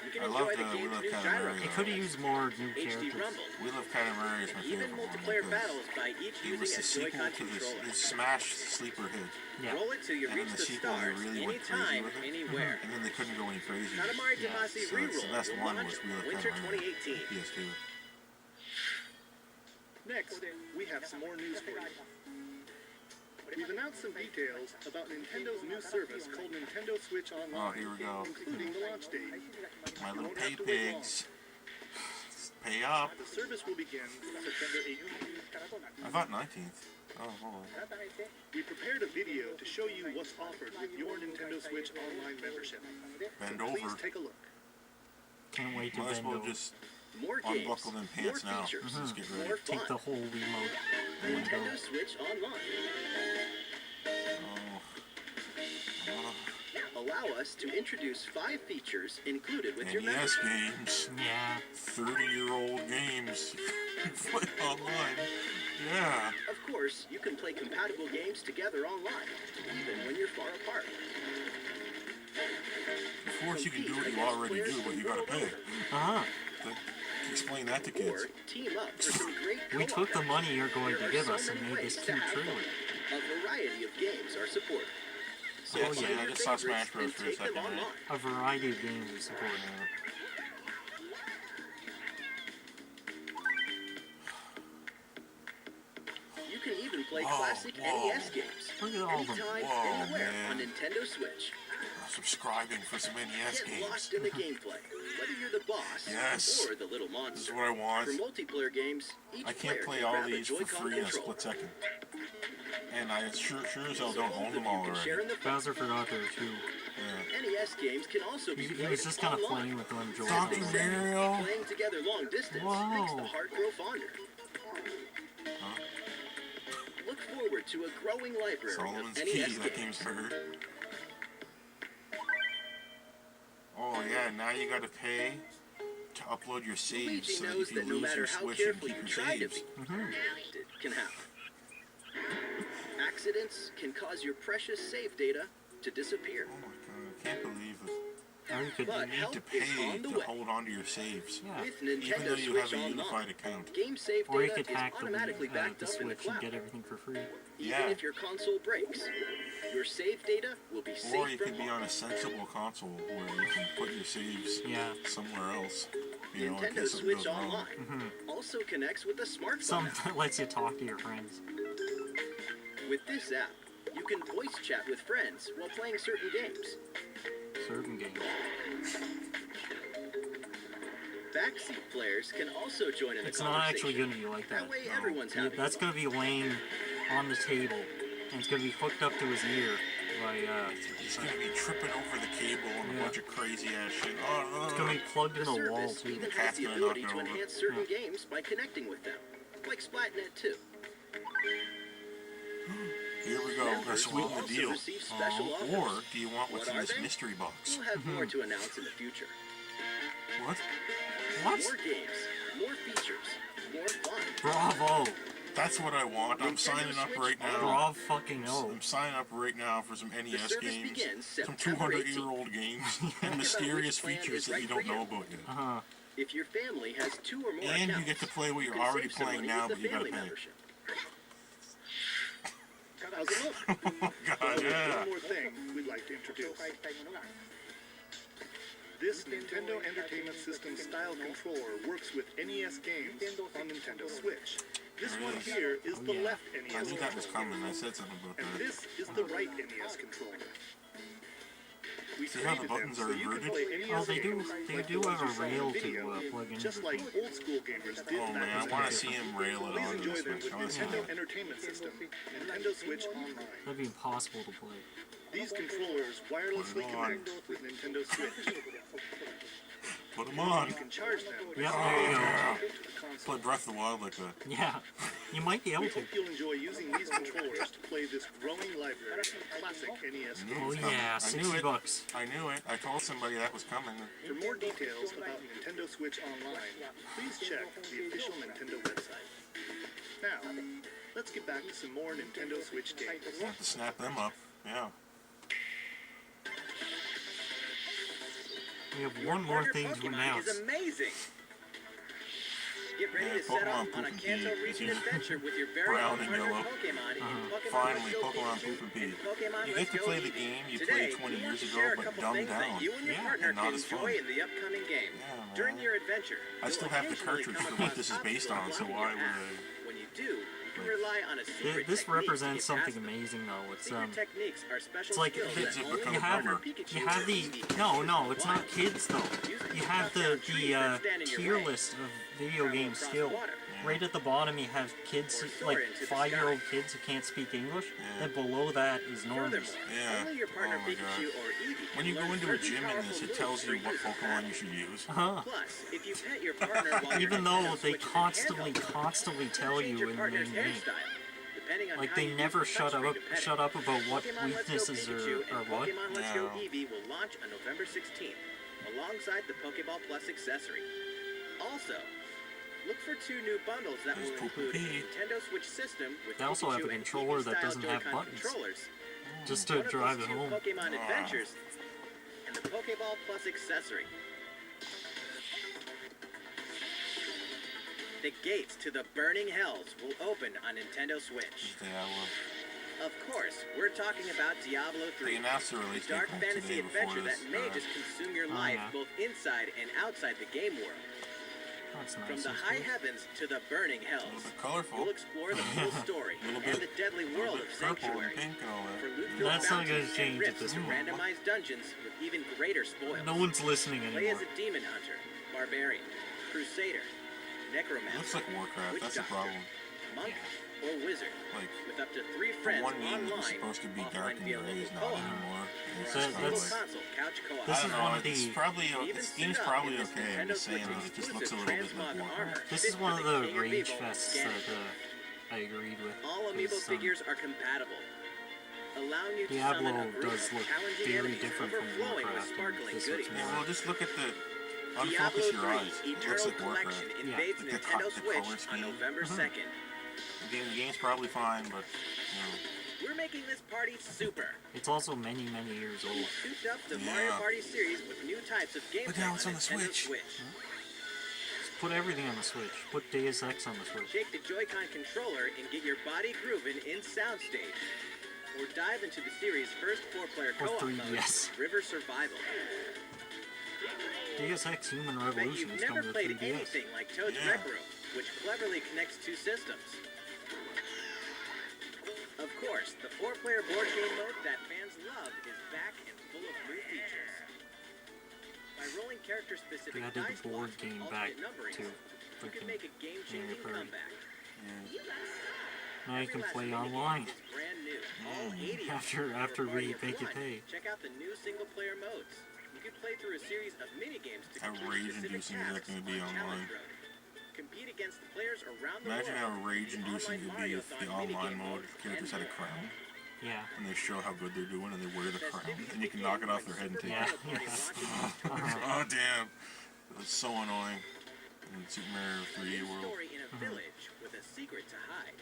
you can I enjoy love the the game's Wheel of new Katamari, gyro. They could have used more new HD characters. Rumble. Wheel of Katamari is my Even favorite one. multiplayer because battles by each It was using the a sequel Joy-Con to controller. this Smash Sleeper Hit. Yeah. Roll it till you And in reach the the sequel, they stars, really went crazy anytime, with it. anywhere. And then they couldn't go any crazier. Katamari Yeah. Damacy So it's the REROLL best will one launch was Wheel of winter Katamari. 2018. PS2. Next, we have some more news for you. We've announced some details about Nintendo's new service called Nintendo Switch Online, Oh, here we go. including the launch date. My You little won't pay have to wait long. pigs. Pay up. The service will begin September 18th. I thought 19th. Oh, hold on. We prepared a video to show you what's offered with your Nintendo Switch Online membership. Bend So please over. take a look. Can't wait to Might as bend well over. just More games, unbuckle them more pants now. features, Let's get more ready. fun. Take the whole remote. Nintendo Switch Online. Oh. Allow us to introduce 5 features included with your NES membership. games. Yeah. 30-year-old games. Play online. Yeah. Of course, you can play compatible games together online, even when you're far apart. Of course, you can do what you already do, but you gotta pay. Uh-huh. Explain that to Or kids. team up for some great We co-op took the money you're going There to are give so us and many made ways this to cute have trailer. fun. A variety of games are supported. So Yeah, Oh, find yeah, I your just saw favorites Smash Bros. and For a take them second, right? online. A variety of games are supported. You can even play Whoa, classic whoa. NES games. Look at all of them. Anytime, Whoa, anywhere man. on Nintendo Switch. Subscribing for some NES Get lost games. in the gameplay, whether you're the boss Yes. or the little This is monster. what I want. For multiplayer games, each I can't player play can all grab a these for Joy-Con free in a controller. split second. And I sure as hell So don't both own of them you all can share already. in the fun. Bowser forgot there too. Yeah. NES games can also be He played was just kind of online. playing with them. Dr. Joy-Con. Mario. Playing together long distance Whoa. makes the heart grow fonder. Huh? Look forward to a growing library Solomon's of Key, NES that games. game's heard. Oh yeah, now you gotta pay to upload your saves Luigi so that knows if you that no lose matter your how Switch, you can careful keep you your try to saves. be, it can happen. Accidents can cause your precious save data to disappear. Oh my god, I can't believe it. Or you could But You need help to is pay on the to way. hold on to your saves. Yeah. With Even Nintendo though you Switch have a unified Online, account. game save Or you data could is hack automatically the backed up in the Switch and cloud. get everything for free. Even Yeah. if your console breaks, your save data will be Or safe you from can be harm. on a sensible console where you can put your saves Yeah. somewhere else. You know, in Nintendo case something Switch goes wrong. Online also connects with a smartphone Some app. lets you talk to your friends. With this app, you can voice chat with friends while playing certain games. Certain games. Backseat players can also join in the It's not actually conversation. going to be like that. That way No. everyone's Yeah, happy. that's going to be laying on the table, and it's going to be hooked up to his ear by, He's gonna be tripping over the cable and a Yeah. bunch of crazy ass shit. Oh, it's going to be plugged in The a wall, service too. even Cat's has the gonna ability knock it to over. enhance certain games by connecting with them, like Splatnet 2. Here we go. Let's Members will sweeten the also deal. receive special offers. Or do you want what's What in are this they? mystery box? We'll have more to announce in the future. What? What? More games, more features, more fun. Bravo! That's what I want. I'm signing up right now. Rob fucking no. I'm signing up right now for some NES service games, begins some September 200-year-old games, and mysterious features that you don't know about yet. Uh-huh. If your family has 2 or more And you accounts, get to play what you're you can already save some playing money now, with but the you gotta family pay. membership. How's it look? Oh God, Well, yeah. one more thing we'd like to introduce. This Nintendo Entertainment System style controller works with NES games on Nintendo Switch. This one here is the left NES I knew that was controller, coming. I said something about and that. this is the right NES controller. We See how the created buttons them are so you can inverted? play NES Oh, they do. games They like do the have ones a you saw in rail the to video, plug into just the like thing. old school gamers did Oh back man, I in want the to see day. him rail it Please onto the enjoy them Switch. with I want to see Nintendo that. Entertainment System, Nintendo Switch Online. That'd be impossible to play. These controllers wirelessly Put it on. connect with Nintendo Switch. Put them on. You can charge them by Yeah, plugging there you them go. into the Play console. Breath of the Wild like that. Yeah, you might be We able to. hope you'll enjoy using these controllers to play this growing library of classic NES I knew it games. Oh was coming. yeah, I knew 60 it. bucks. I knew it. I told somebody that was coming. For more details about Nintendo Switch Online, please check the official Nintendo website. Now, let's get back to some more Nintendo Switch games. I have to snap them up. Yeah. We have one more Partner thing to Pokemon announce. is amazing. Get ready Yeah, to set Pokemon off on a Poop and Kanto Pee. region adventure with your very Brown own and partner yellow. Pokemon in Pokemon Finally, Let's Go Pokemon Pikachu Poop and Pee. and Pokemon You Let's get to Go play the Eevee. game you Today, played 20 we want years to ago, share a but couple dumbed things that down. you and your Yeah, partner and not can as fun. enjoy in the upcoming game. Yeah, man. During your adventure, I still have the cartridge for what this is based on, so why would I? When you do, you can rely on a secret This technique represents to get something past them. amazing though. It's Secret techniques are special it's like skills the, that Kids have only become you have dumber. Pikachu you have or the Eevee no, it's Why? not kids though. You have the tier list of video game skill. Right at the bottom you have kids like 5-year-old kids who can't speak English. Yeah. And below that is normies. Furthermore, Yeah. only your partner Oh my Pikachu God. or Eevee When you can go learn into a certain gym in this, powerful it tells moves you for what use in Pokemon battle. you should use. Huh? Plus, if you pet your partner while you're Even in though Nintendo they Switch in handheld, constantly tell change you your in the partner's main game. hairstyle, depending on Like how they you never use the shut touchscreen to pet it. up about what Pokemon Let's Go weaknesses Pikachu or and what. Pokemon Let's Go No. Eevee will launch on November 16th, alongside the Pokeball Plus accessory. Also, look for 2 new bundles that There's will Poop and include a Pee. Nintendo Switch system with They also have a Pikachu and controller that Eevee-style doesn't have Joy-Con buttons. controllers, Just one to of drive these it 2 home. Pokemon adventures, and the Pokeball Plus accessory. The gates to the Burning Hells will open on Nintendo Switch. Diablo. Of course, we're talking about Diablo They 3, announced the a release dark date fantasy today before adventure this. that may just consume your Oh, life yeah. both inside and outside the game world. That's nice. From the that's high cool. heavens to the burning A hells, little bit colorful. you'll explore the full story A little and bit- the deadly A little world bit of purple and Sanctuary. pink and all For that. loot-filled That's not gonna bounties change and at rifts this to point. randomized dungeons with even greater spoils. No one's listening Play as anymore. a demon hunter, barbarian, crusader, It necromancer, looks like Warcraft. witch That's the doctor, problem. monk, or wizard, Like, with up to 3 the friends one game that was online, supposed to be offline dark and via gray is local not co-op, anymore. And it's or on just a kind of single like, console couch co-op. This I is don't one know. of It's the- probably Even this suit game's up probably in this okay. I'm Nintendo just saying Switch it just looks a exclusive little bit like transmog Warcraft. armor This fit is for one of the the King of rage Evil fests Ganon. that I agreed with. All amiibo 'cause, figures are compatible, allowing you to Diablo summon a group does of look challenging very enemies different from overflowing with Warcraft, and sparkling this goodies. looks Yeah, more- well, just look at the Diablo unfocus your 3 eyes. It looks Eternal like Warcraft. Collection Yeah. invades Like the Nintendo color Switch on scheme. November 2nd. The game's probably fine, but We're making this party super. It's also many, many years old. We souped up the Yeah. Mario Party series with new types of gameplay But now it's on the Nintendo Switch. Just put everything on the Switch. Put Deus Ex on the Switch. Shake the Joy-Con controller and get your body grooving in Soundstage. Or dive into the series' first 4-player Or co-op mode, 3DS. River Survival. Deus Ex Human Bet Revolution you've is never coming to played 3DS. anything like Toad's Yeah. Rec Room, which cleverly connects 2 systems. Of course, the 4-player board game mode that fans love is back and full of new features. By rolling character-specific They added dice the board blocks with game alternate back numberings, to you can freaking make a game-changing Party. comeback. Now you can Every play last minigame online. is brand new. All 80 of them After for a party we of make you one. pay. Check out the new single-player modes. You can play through a series of mini-games to How complete specific rage-inducing is that tasks gonna be on online? Challenge Road. Compete against the players around the imagine world. how rage-inducing it would be if the online mode characters had a crown Yeah. and they show how good they're doing and they wear the crown Festivities and you can begin knock it off when their head and Super take Yeah. it. Mario Party launches Oh damn, that's so annoying. In Super Mario 3D New World. story in a village with a secret to hide.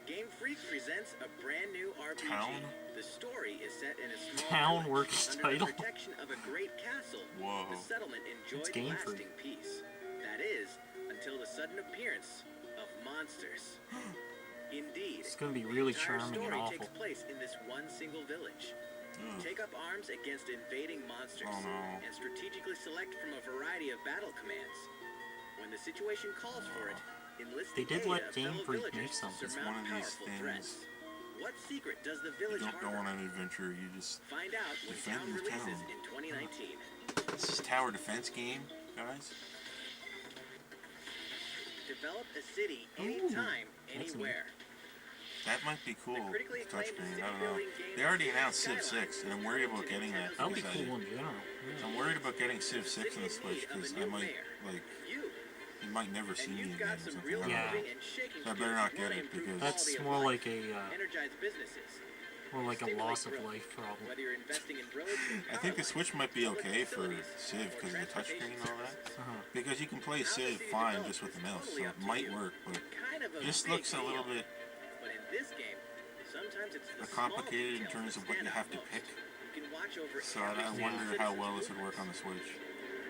Game Freak presents a brand new RPG. Town? The story is set in a small Town village works under title? the protection of a great castle. Whoa. The settlement enjoyed Game lasting Freak. peace. That is, until the sudden appearance of monsters. Indeed, It's gonna be really the entire charming and story awful. takes place in this one single village. Ugh. Take up arms against invading monsters Oh, no. and strategically select from a variety of battle commands. When the situation calls for it, enlist They the did aid let of Game fellow Freak villagers make to something. It's surmount one of these powerful threats. things. What secret does the You village don't go harbor? on an adventure, you just... Find out when defend Town the releases town. in 2019. This is tower defense game, guys? Develop a city Ooh, anytime, that's anywhere. That might be cool. The critically acclaimed Touchscreen, city I don't know. building game They already announced Cities Civ 6, and I'm worried about getting that. That would be because cool in general. I'm Yeah. worried about getting Civ 6 on the Switch, because I might, like, You. you might never see And me you've again or got some something. real I don't Yeah. know. moving and shaking So I better not get it, improve because- That's quality of more life, like a energize businesses. more like a Stimulate loss of growth. life problem. Whether you're investing in roads and I think the power Switch might be lines, okay for public Civ facilities, because or of the touchscreen and all that. transportation Uh-huh. Because you can play How the Civ city fine develops just with the is mouse, totally so up it to might you. work, but Kind of a just big looks a little deal. bit But in this game, sometimes it's the complicated in small terms details of what that you stand have out to most. pick. You can watch over So every I single wonder how citizen's well this would movements. work on the Switch.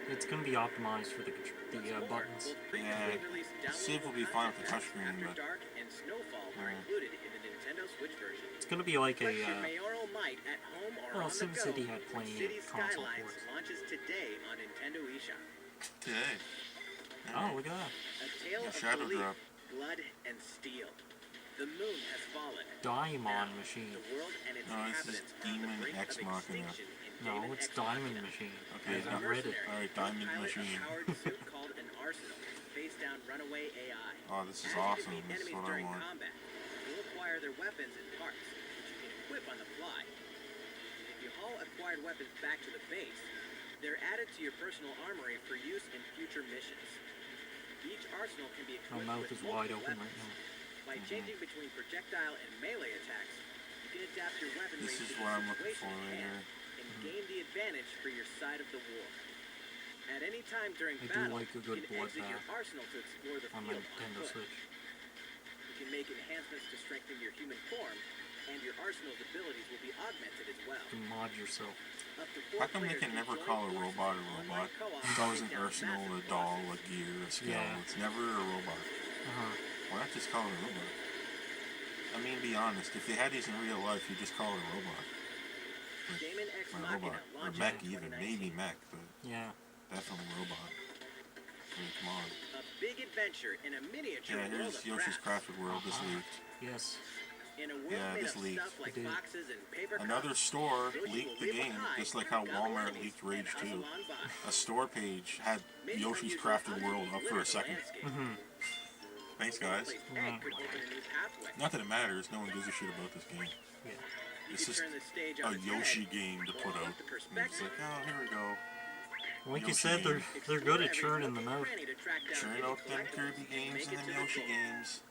It's gonna be optimized for the What's more, buttons. both previously Yeah, released Civ will be downloadable fine with the content touchscreen, After but- Dark and Snowfall are Yeah. included in the Nintendo Switch version. It's gonna be like Flex a your mayoral might at home or well, on the go. SimCity had plenty of City console Skylines ports. launches today on Nintendo eShop. Today. oh, look at that. A tale Yeah, of Shadow belief, Drop. blood, and steel. The moon has fallen. DAEMON machine. The world and its No, this is inhabitants are on the Demon brink Ex of Machina. extinction in No, Demon it's Ex Diamond Machina. Machine. Okay, I've now- not read it. Mercenary, Alright, Diamond you pilot Machine. A powered suit called an Arsenal. Face down runaway AI. Oh, this is As you awesome. defeat This is enemies what I during want. combat, you'll acquire their weapons and parts, which you can equip on the fly. If you haul acquired weapons back to the base, they're added to your personal armory for use in future missions. Each arsenal can be My equipped mouth with is wide multiple open right weapons. now. By changing between projectile and melee attacks, you can adapt your weaponry This to is the what I'm looking situation for at right hand here. and gain the advantage for your side of the war. At any time during I do battle, like a good you can exit your bloodbath arsenal to explore the on my field Nintendo foot. Switch. You can make enhancements to strengthen your human form, and your arsenal's abilities will be augmented as well. You can mod yourself. Up to 4 How come they players can never join call a forces robot a in online robot? co-op It's to always take an down arsenal, a massive doll, bosses. a gear, a skill. Yeah. It's never a robot. Uh-huh. Why not just call it a robot? I mean, be honest. If they had these in real life, you'd just call it a robot. Damon Ex Or a Machina robot. Or launches mech in even. 2019. Maybe mech, but Yeah. definitely robot. I mean, come on. A big adventure in a miniature Yeah, world here's of Yoshi's crafts. Crafted World. This Uh-huh. leaked. Yes. In a world Yeah, made this of leaked. stuff like It did. boxes and paper Another cups, store Yoshi will leaked the leave game, behind just like how gobble Walmart enemies leaked and Rage 2. hustle on by. A store page had Many Yoshi's unusual Crafted World oddities up for litter a the second. landscape. Mm-hmm. Thanks, guys. Misplaced egg could open a new pathway. Not that it matters. No one gives a shit about this game. Yeah. You It's could just turn the stage a on its Yoshi head, game to put blow out. up the And it's perspective, like, oh, here we go. Like you Yoshi said, game. they're good at explore churning every them nook out. and cranny to track down Churn hidden out them collectibles Kirby games make and it them to the Yoshi goal. games.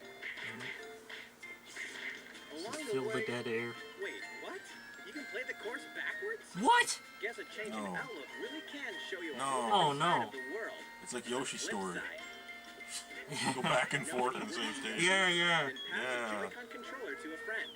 Along Fill the way, dead air. wait, what? You can play the course backwards? What? Guess a change in No. outlook really can show you a No. whole Oh, different side no. of the world. It's like Yoshi's Flip story. side. Go back and forth on the same stage. Yeah, yeah. Then pass Yeah. a Joy-Con controller to a friend.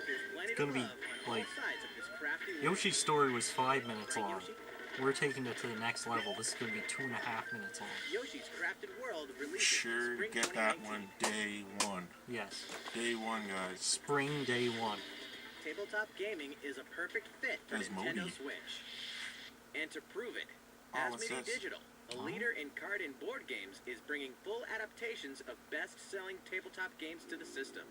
There's plenty It's gonna to be, love on like, all sides of this crafty world. Yoshi's story was 5 minutes Right, long. Yoshi? We're taking it to the next level. This is going to be 2.5 minutes long. Yoshi's Crafted World releases Sure, spring get that 2019. one day one. Yes. Day one, guys. Spring day one. Tabletop gaming is a perfect fit for There's Nintendo Modi. Switch. And to prove it, Oh, what's Asmodee this? Digital, a Oh. leader in card and board games, is bringing full adaptations of best-selling tabletop games to the system.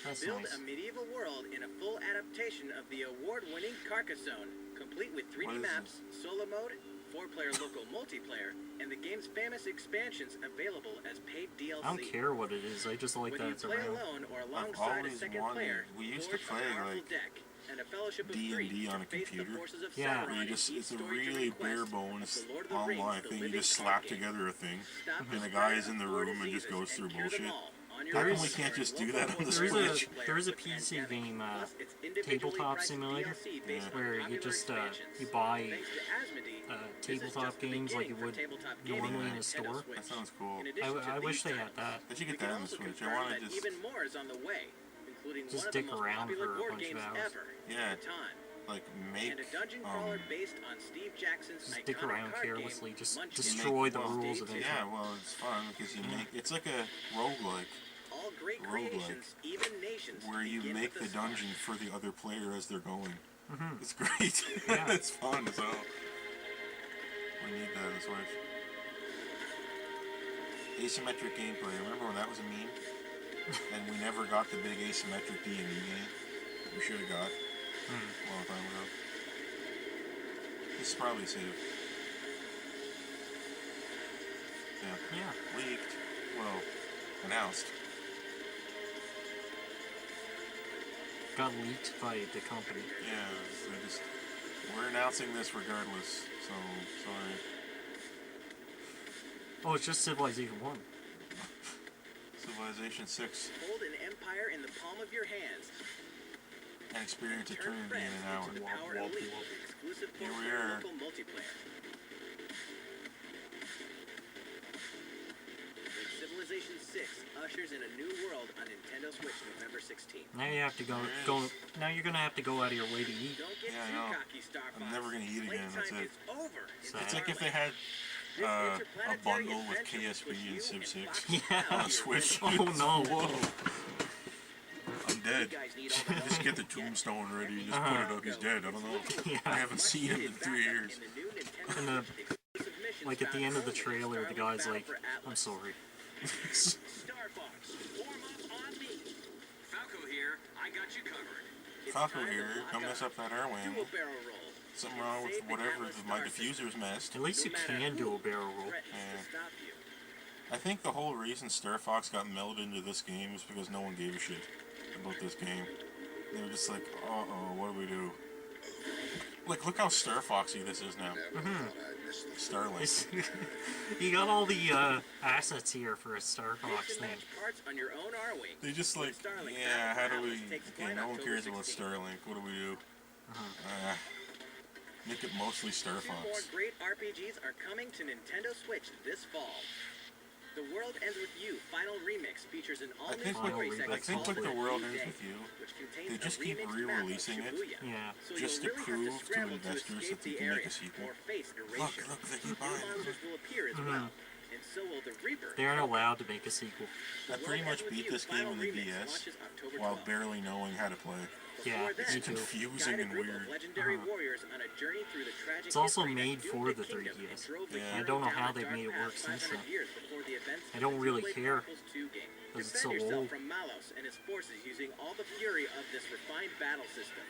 That's Build nice. a medieval world in a full adaptation of the award-winning Carcassonne, complete with 3D What is maps, solo mode, 4-player local multiplayer, and the game's famous expansions available as paid DLC. I don't care what it is. I just like Whether that you it's play around. alone or alongside a always second wanted- player, we used to forge a play, powerful like, deck and a fellowship of D&D three on to a face the computer. forces of Yeah. Sauron Where you just, in it's a each really story-driven bare quest bones of the Lord of the online Rings, the thing. You living just card slap game. together a thing, Stop and the the guy's spread in the of war room and just diseases goes through and cure them bullshit. all on your How come own we can't or just in do that local on the Switch? There is a PC game, Plus, it's individually Tabletop priced Simulator, DLC based on where you popular just expansions. you buy Thanks to Asmodee, this is tabletop just the games like beginning you for would tabletop gaming normally on in a Nintendo store. Switch. That sounds cool. In addition to I wish these they had titles, that. They should we get can that on the also Switch. I confirm want to that just... even more is on the way, including Just one of the dick most around popular for a board bunch of games hours. ever Yeah. at the time. like make And a dungeon crawler based on Steve Jackson's Just dick iconic around card carelessly, game, just Munchkin. destroy the Well, rules Stay eventually. yeah, well, it's fun because you make it's like a roguelike All great roguelike, creations, even nations, where you begin make with the a start. dungeon for the other player as they're going. Mhm. It's great. Yeah. It's fun as hell. We need that on the Switch. Asymmetric gameplay. Remember when that was a meme? And we never got the big asymmetric D&D game that we should have got a long time ago. This is probably saved. Yeah. Leaked. Well, announced. Got leaked by the company. Yeah, we're announcing this regardless, so sorry. Oh, it's just Civilization 1. Civilization 6, Hold an empire in the palm of your hands. and experience Turn eternity in friends an hour. into the power elite with exclusive Here we full-time are. local multiplayer. When Civilization 6 ushers in a new world on Nintendo Switch November 16th. Now you have to go. Now you're gonna have to go out of your way to eat. Don't get Yeah, I too know. cocky, Star Fox. I'm never gonna eat again, that's Playtime it. is over in Sad. It's like if they Starland. had This a interplanetary bundle with adventure will KSP push and you Civ and 6 Fox Yeah. out on of a your Switch. Oh no! Whoa. I'm You dead. guys need all the Just help get the you can get. tombstone ready and just put it up. He's dead. I don't know. Yeah. I haven't seen him in 3 years. And the, like at the end of the trailer, the guy's like, "I'm sorry." Star Fox, warm up on me. Falco here. I got you covered. It's Falco time to here, lock come mess up that air Do wing. a barrel roll. Something wrong with whatever my diffuser's messed. At least you can do a barrel roll. Threatens Yeah. to stop you. I think the whole reason Star Fox got melded into this game is because no one gave a shit about this game. They were just like, uh-oh, what do we do? Like, look how Star Foxy this is now. Starlink. He got all the assets here for a Star Fox Mix and thing. match parts on your own R-Wing. They just like, Starlink yeah, how do we... Atlas takes Okay, flight no one October cares about 16th. Starlink. What do we do? Make it mostly Star 2 more Fox. great RPGs are coming to Nintendo Switch this fall. The World Ends With You Final Remix features an I all-new think story with- segment I think called with The World New Ends Day, With You, which contains they a just keep remixed re-releasing map of it. Shibuya. Yeah. So Just you'll to really have prove to scramble investors escape that they the can make a area sequel. or face erasure. Look, they keep New buying it. monsters will appear as well, and so will the Reaper. They aren't allowed to make a sequel. I pretty much beat this game on the DS while barely knowing how to play. Yeah, It's me too. confusing and weird. Legendary warriors on a journey through the tragic It's also history that made doomed for the the kingdom 3DS. and drove the Yeah. hero I don't know down how a they've dark made it path work since 500 then. years before the events I don't of really Xenoblade care, Chronicles 2 game. 'cause it's Defend so yourself old. from Malos and his forces using all the fury of this refined battle system,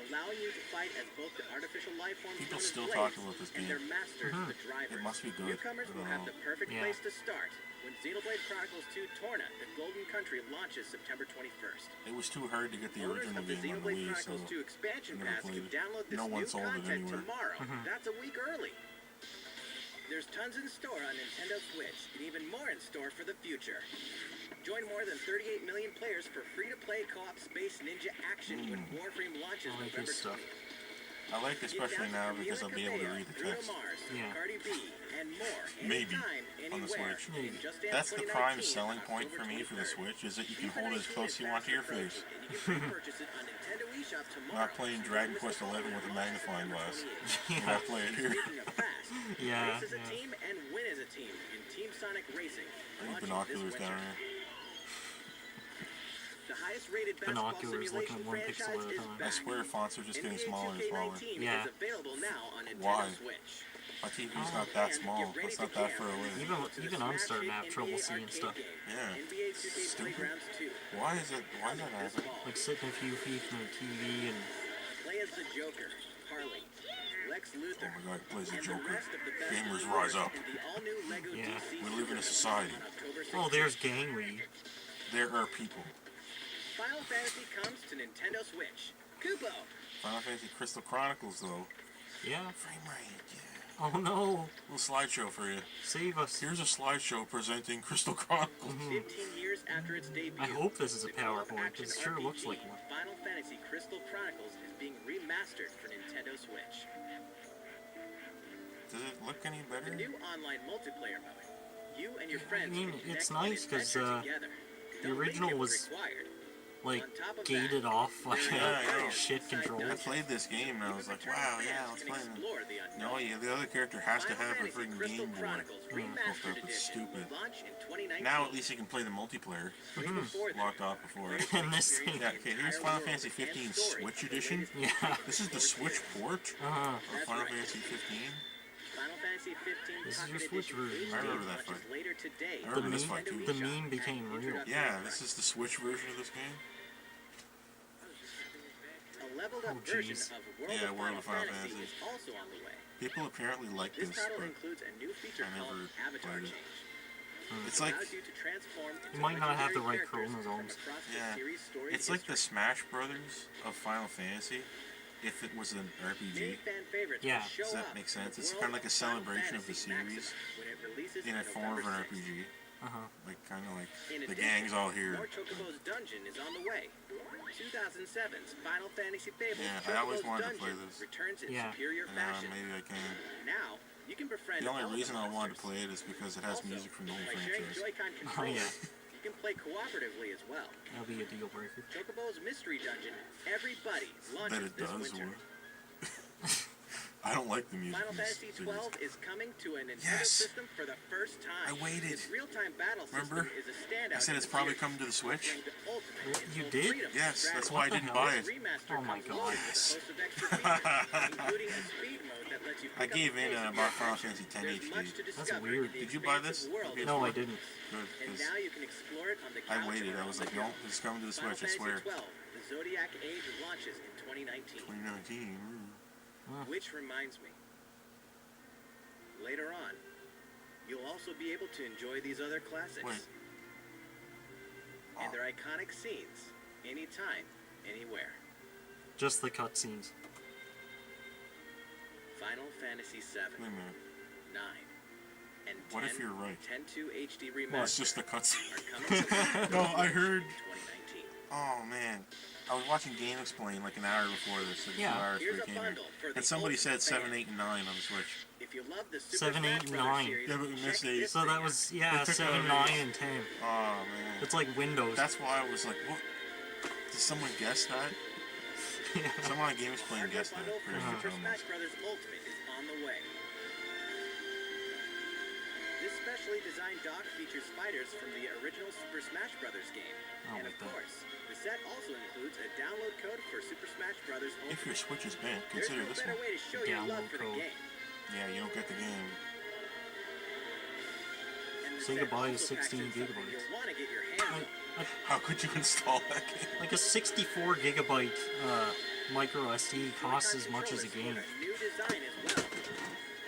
allowing you to fight as both the artificial life forms People known as still blades talk about this and game. their masters, the drivers. It must be good. Newcomers I will don't have know. the perfect Yeah. place to start when Xenoblade Chronicles 2 Torna, the Golden Country, launches September 21st. It was too hard to get the Owners original of the game on the Xenoblade Wii, so Chronicles 2 expansion never pass played can it. download this No one new sold it content anywhere. tomorrow. That's a week early. There's tons in store on Nintendo Switch, and even more in store for the future. Join more than 38 million players for free-to-play co-op Space Ninja action when Warframe launches I like November this stuff. 20th. I like especially now because I'll be able to read the Bruno text. Mars, Yeah. Cardi B, and more Maybe anytime, on the anywhere, Switch. in Just Dance That's the prime 2019 selling on point for October me for the 23rd. Switch, is that you can FIFA hold it as 19 close as is you want to your fast face. approaching, and you can pre-purchase it on Nintendo eShop tomorrow. Not playing Dragon Quest XI with a magnifying glass. You're not playing here. Speaking of fast, Yeah, race as a yeah. team and win as a team in Team Sonic Racing. I need launching binoculars this down winter. here. The highest rated basketball Binoculars simulation looking at one pixel franchise at a is time. I back. swear fonts are just getting NBA smaller and smaller. 2K19 Yeah. is available now on Nintendo Why? Switch. My TV's not that And small. get ready It's to not that jam far away. Even to the even I'm smash starting to hit have trouble NBA seeing arcade stuff. game, Yeah. NBA 2K Stupid. Playgrounds 2. Why is it This happening? fall. Like sitting a few feet from the TV and Play as the Joker, Harley, Lex Luthor, Oh my god, it plays the and the Joker. rest of the best Gamers players rise up. in the all-new Lego Yeah. DC We live in a Superheroes society. on October oh, 16th. there's Gang League. There are people. Final Fantasy comes to Nintendo Switch. Kupo, Final Fantasy Crystal Chronicles, though. Yeah, Frame rate, yeah. Oh no! Little slideshow for you. Save us. Here's a slideshow presenting Crystal Chronicles. 15 years after its debut, I hope this is a the co-op PowerPoint, action because it sure looks RPG, like one. Final Fantasy Crystal Chronicles is being remastered for Nintendo Switch. Does it look any The better? new online multiplayer mode. You and your friends mean, can connect it's and nice 'cause, adventure together. the No original link was, required. like, On top of gated that, off, like, Yeah, I know. shit control. I played this game and I was like, wow, yeah, let's play it. Explore the unknown. No, yeah, the other character has to Final have a Fantasy freaking Crystal Game Boy. Chronicles Hooked Remastered up, it's Edition stupid. will launch in 2019. Now at least you can play the multiplayer. Way before that, Locked off before. And this thing. Yeah, okay, here's Final Fantasy 15 Switch Edition. Yeah. This is the Switch port Uh-huh. of Final Fantasy 15. Final Fantasy 15 This is your Pocket Switch Edition version. I remember HD that launches fight. later today. I remember this meme- fight too. the meme became real. Yeah, this is the Switch version of this game. A leveled up Oh, version jeez. of World Yeah, of World of Final Fantasy Fantasy. is also on the way. People apparently like This this, title but includes a new feature I called never Avatar played it. Change. it's It like allows you to transform into You might not have the legendary right characters chromosomes. from across the yeah, series' storied it's like the history. Smash Brothers of Final Fantasy if it was an Many RPG. fan favorites Yeah. will show Does that up make in sense? the It's world kinda like a Final celebration of the Fantasy series Maxima when it releases in a on form of an November 6th. RPG. Uh-huh. Like kind of like In the addition, gang's all here. More Chocobo's Dungeon is on the way. 2007's Final Fantasy Fables Yeah, I always Chocobo's wanted to Dungeon play this. returns in Yeah. superior fashion. Maybe I can. Now, you can befriend The only all of reason the I wanted to monsters. play it is because it has Also, music from the old by sharing franchise. Joy-Con Oh, controllers, yeah. you can play cooperatively as well. That'll be a deal breaker. Chocobo's Mystery Dungeon, everybody That launches it this does, winter. or I don't like the music. Final in this Fantasy series. 12 is coming to a Nintendo Yes. system for the first time. I waited. Its real-time battle Remember? system is a standout. I said in it's the probably series, coming to the Switch. offering the ultimate What, in you full did? freedom from Yes, that's strategy. why I What the didn't hell? buy This it. remaster Oh my comes God. loaded with a Yes. host of extra features, including a speed mode that lets you pick I up gave the in pace and I of bought your Final action. Fantasy 10 There's much to HD. discover weird. in the Did you buy this? expansive world of No, I Warframe. didn't. Good, And 'cause now you can explore it on the I couch waited. or I was on like, the no, go. it's coming to the Final Switch, I Fantasy swear. 12, the Zodiac Age launches in 2019. 2019. Which reminds me, later on, you'll also be able to enjoy these other classics Wait. and their iconic scenes anytime, anywhere. Just the cutscenes. Final Fantasy Wait a 7, minute. 9, and 10, What if you're right? 10-2 HD Well, it's Remaster just the are cutscene. coming to No, I heard. 2019. Oh man, I was watching Game Explain like an hour before this, like Yeah. 2 hours Here's before a it came bundle here. for the And somebody ultimate said 7, fan. 8, and 9 on the Switch. If you love the Super 7, Smash 8, Brothers 9. series, Yeah, but we check missed 8. this So thing that out. was, yeah, took 7, out 9, eight. and 10. Oh man. It's like Windows. That's why I was like, what? Did someone guess that? Yeah. Someone on Game Explain Hardware guessed that. bundle for Pretty much Super on Smash this. Brothers Ultimate is on the way. This specially designed dock features fighters from the original Super Smash Brothers game. Oh, And of like that. course, the set also includes a download code for Super Smash Brothers Ultimate. If your Switch is bent, There's consider no this better one. way to show your love Download for the code. game. Yeah, you don't get the game. And the Sega set buys also packs 16 in something gigabytes. you'll want to get your hands on. How could you install that game? Like a 64 gigabyte micro SD costs as much as a game. A new design as well.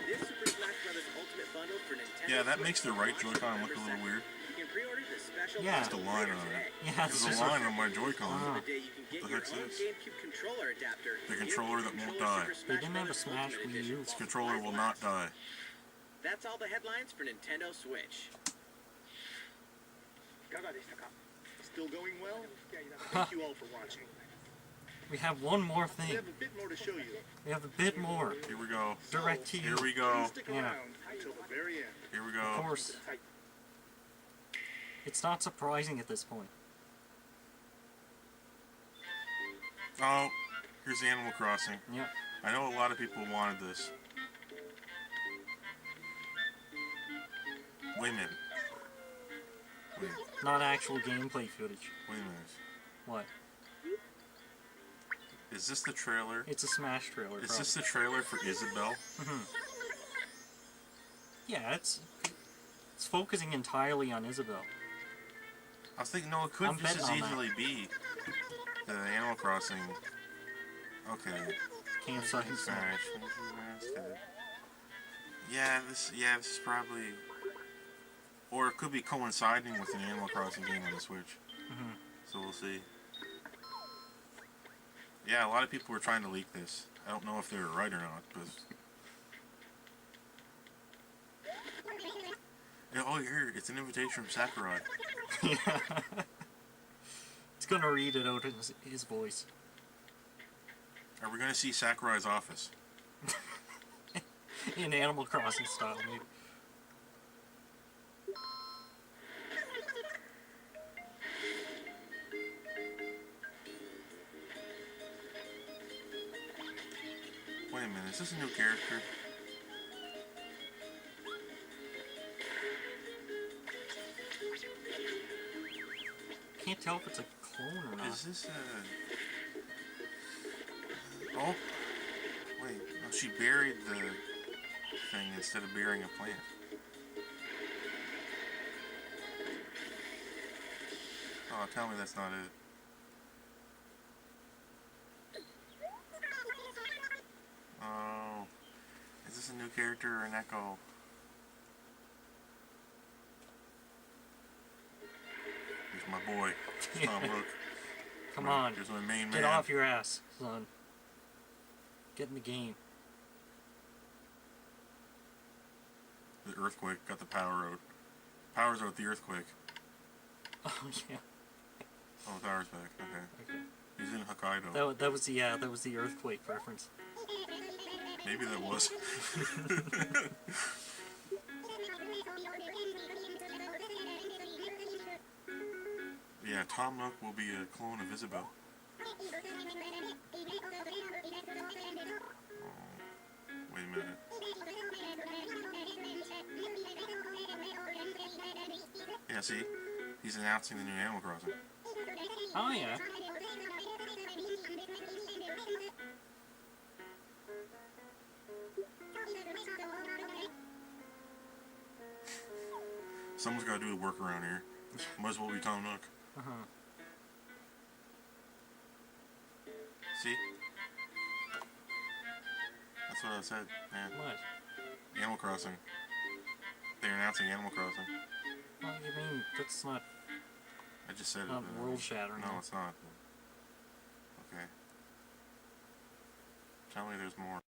This Super Smash Brothers Ultimate bundle for Nintendo Yeah, that Switch makes the right launches Joy-Con look a November little weird. 2nd. You can pre-order the special Yeah. There's the bundle line later on today. it. Yeah, There's it's a line on my Joy-Con. Uh-huh. The day you can get The your heck's own this? GameCube controller adapter. The controller that won't Controller die. Super They Smash didn't have a Brothers Smash Ultimate Wii U. Edition This while controller will supplies not last. die. That's all the headlines for Nintendo Switch. Still going well? Thank you all for watching. We have one more We thing. have a bit more to show you. We have a bit more. Here we go. Direct to Here you. we Please go. stick Yeah. around until the very end. Here we Of go. course. It's not surprising at this point. Oh, here's Animal Crossing. Yep. I know a lot of people wanted this. Wait a minute. Wait, Not actual gameplay footage. wait a minute. What? Is this the trailer? It's a Smash trailer. Is probably. this the trailer for Isabelle? Yeah, it's focusing entirely on Isabelle. I was thinking, no, it could I'm just betting as on that. easily be the Animal Crossing. Okay. Campsite and stuff. Smash. Yeah, this is probably, or it could be coinciding with an Animal Crossing game on the Switch. So we'll see. Yeah, a lot of people were trying to leak this. I don't know if they were right or not, but Oh, here, it's an invitation from Sakurai. Yeah. It's gonna read it out in his voice. Are we gonna see Sakurai's office? In Animal Crossing style, maybe. Wait a minute, is this a new character? Can't tell if it's a clone or not. Is this Oh! Wait, no, she buried the thing instead of burying a plant. Oh, tell me that's not it. Oh. Is this a new character or an echo? Here's my boy, Tom Rook. Come on. Here's my main man. Get off your ass, son. Get in the game. The earthquake got the power out. Power's out the earthquake. Oh yeah. Oh, the power's back. Okay. Okay. He's in Hokkaido. That was the earthquake reference. Maybe that was. Yeah, Tom Nook will be a clone of Isabel. Oh, wait a minute. Yeah, see? He's announcing the new Animal Crossing. Oh yeah. Someone's got to do the work around here. Might as well be Tom Nook. Uh-huh. See? That's what I said, man. What? Animal Crossing. They're announcing Animal Crossing. Well, you mean that's not I just said not it. world shattering? No, it's not. Okay. Tell me there's more.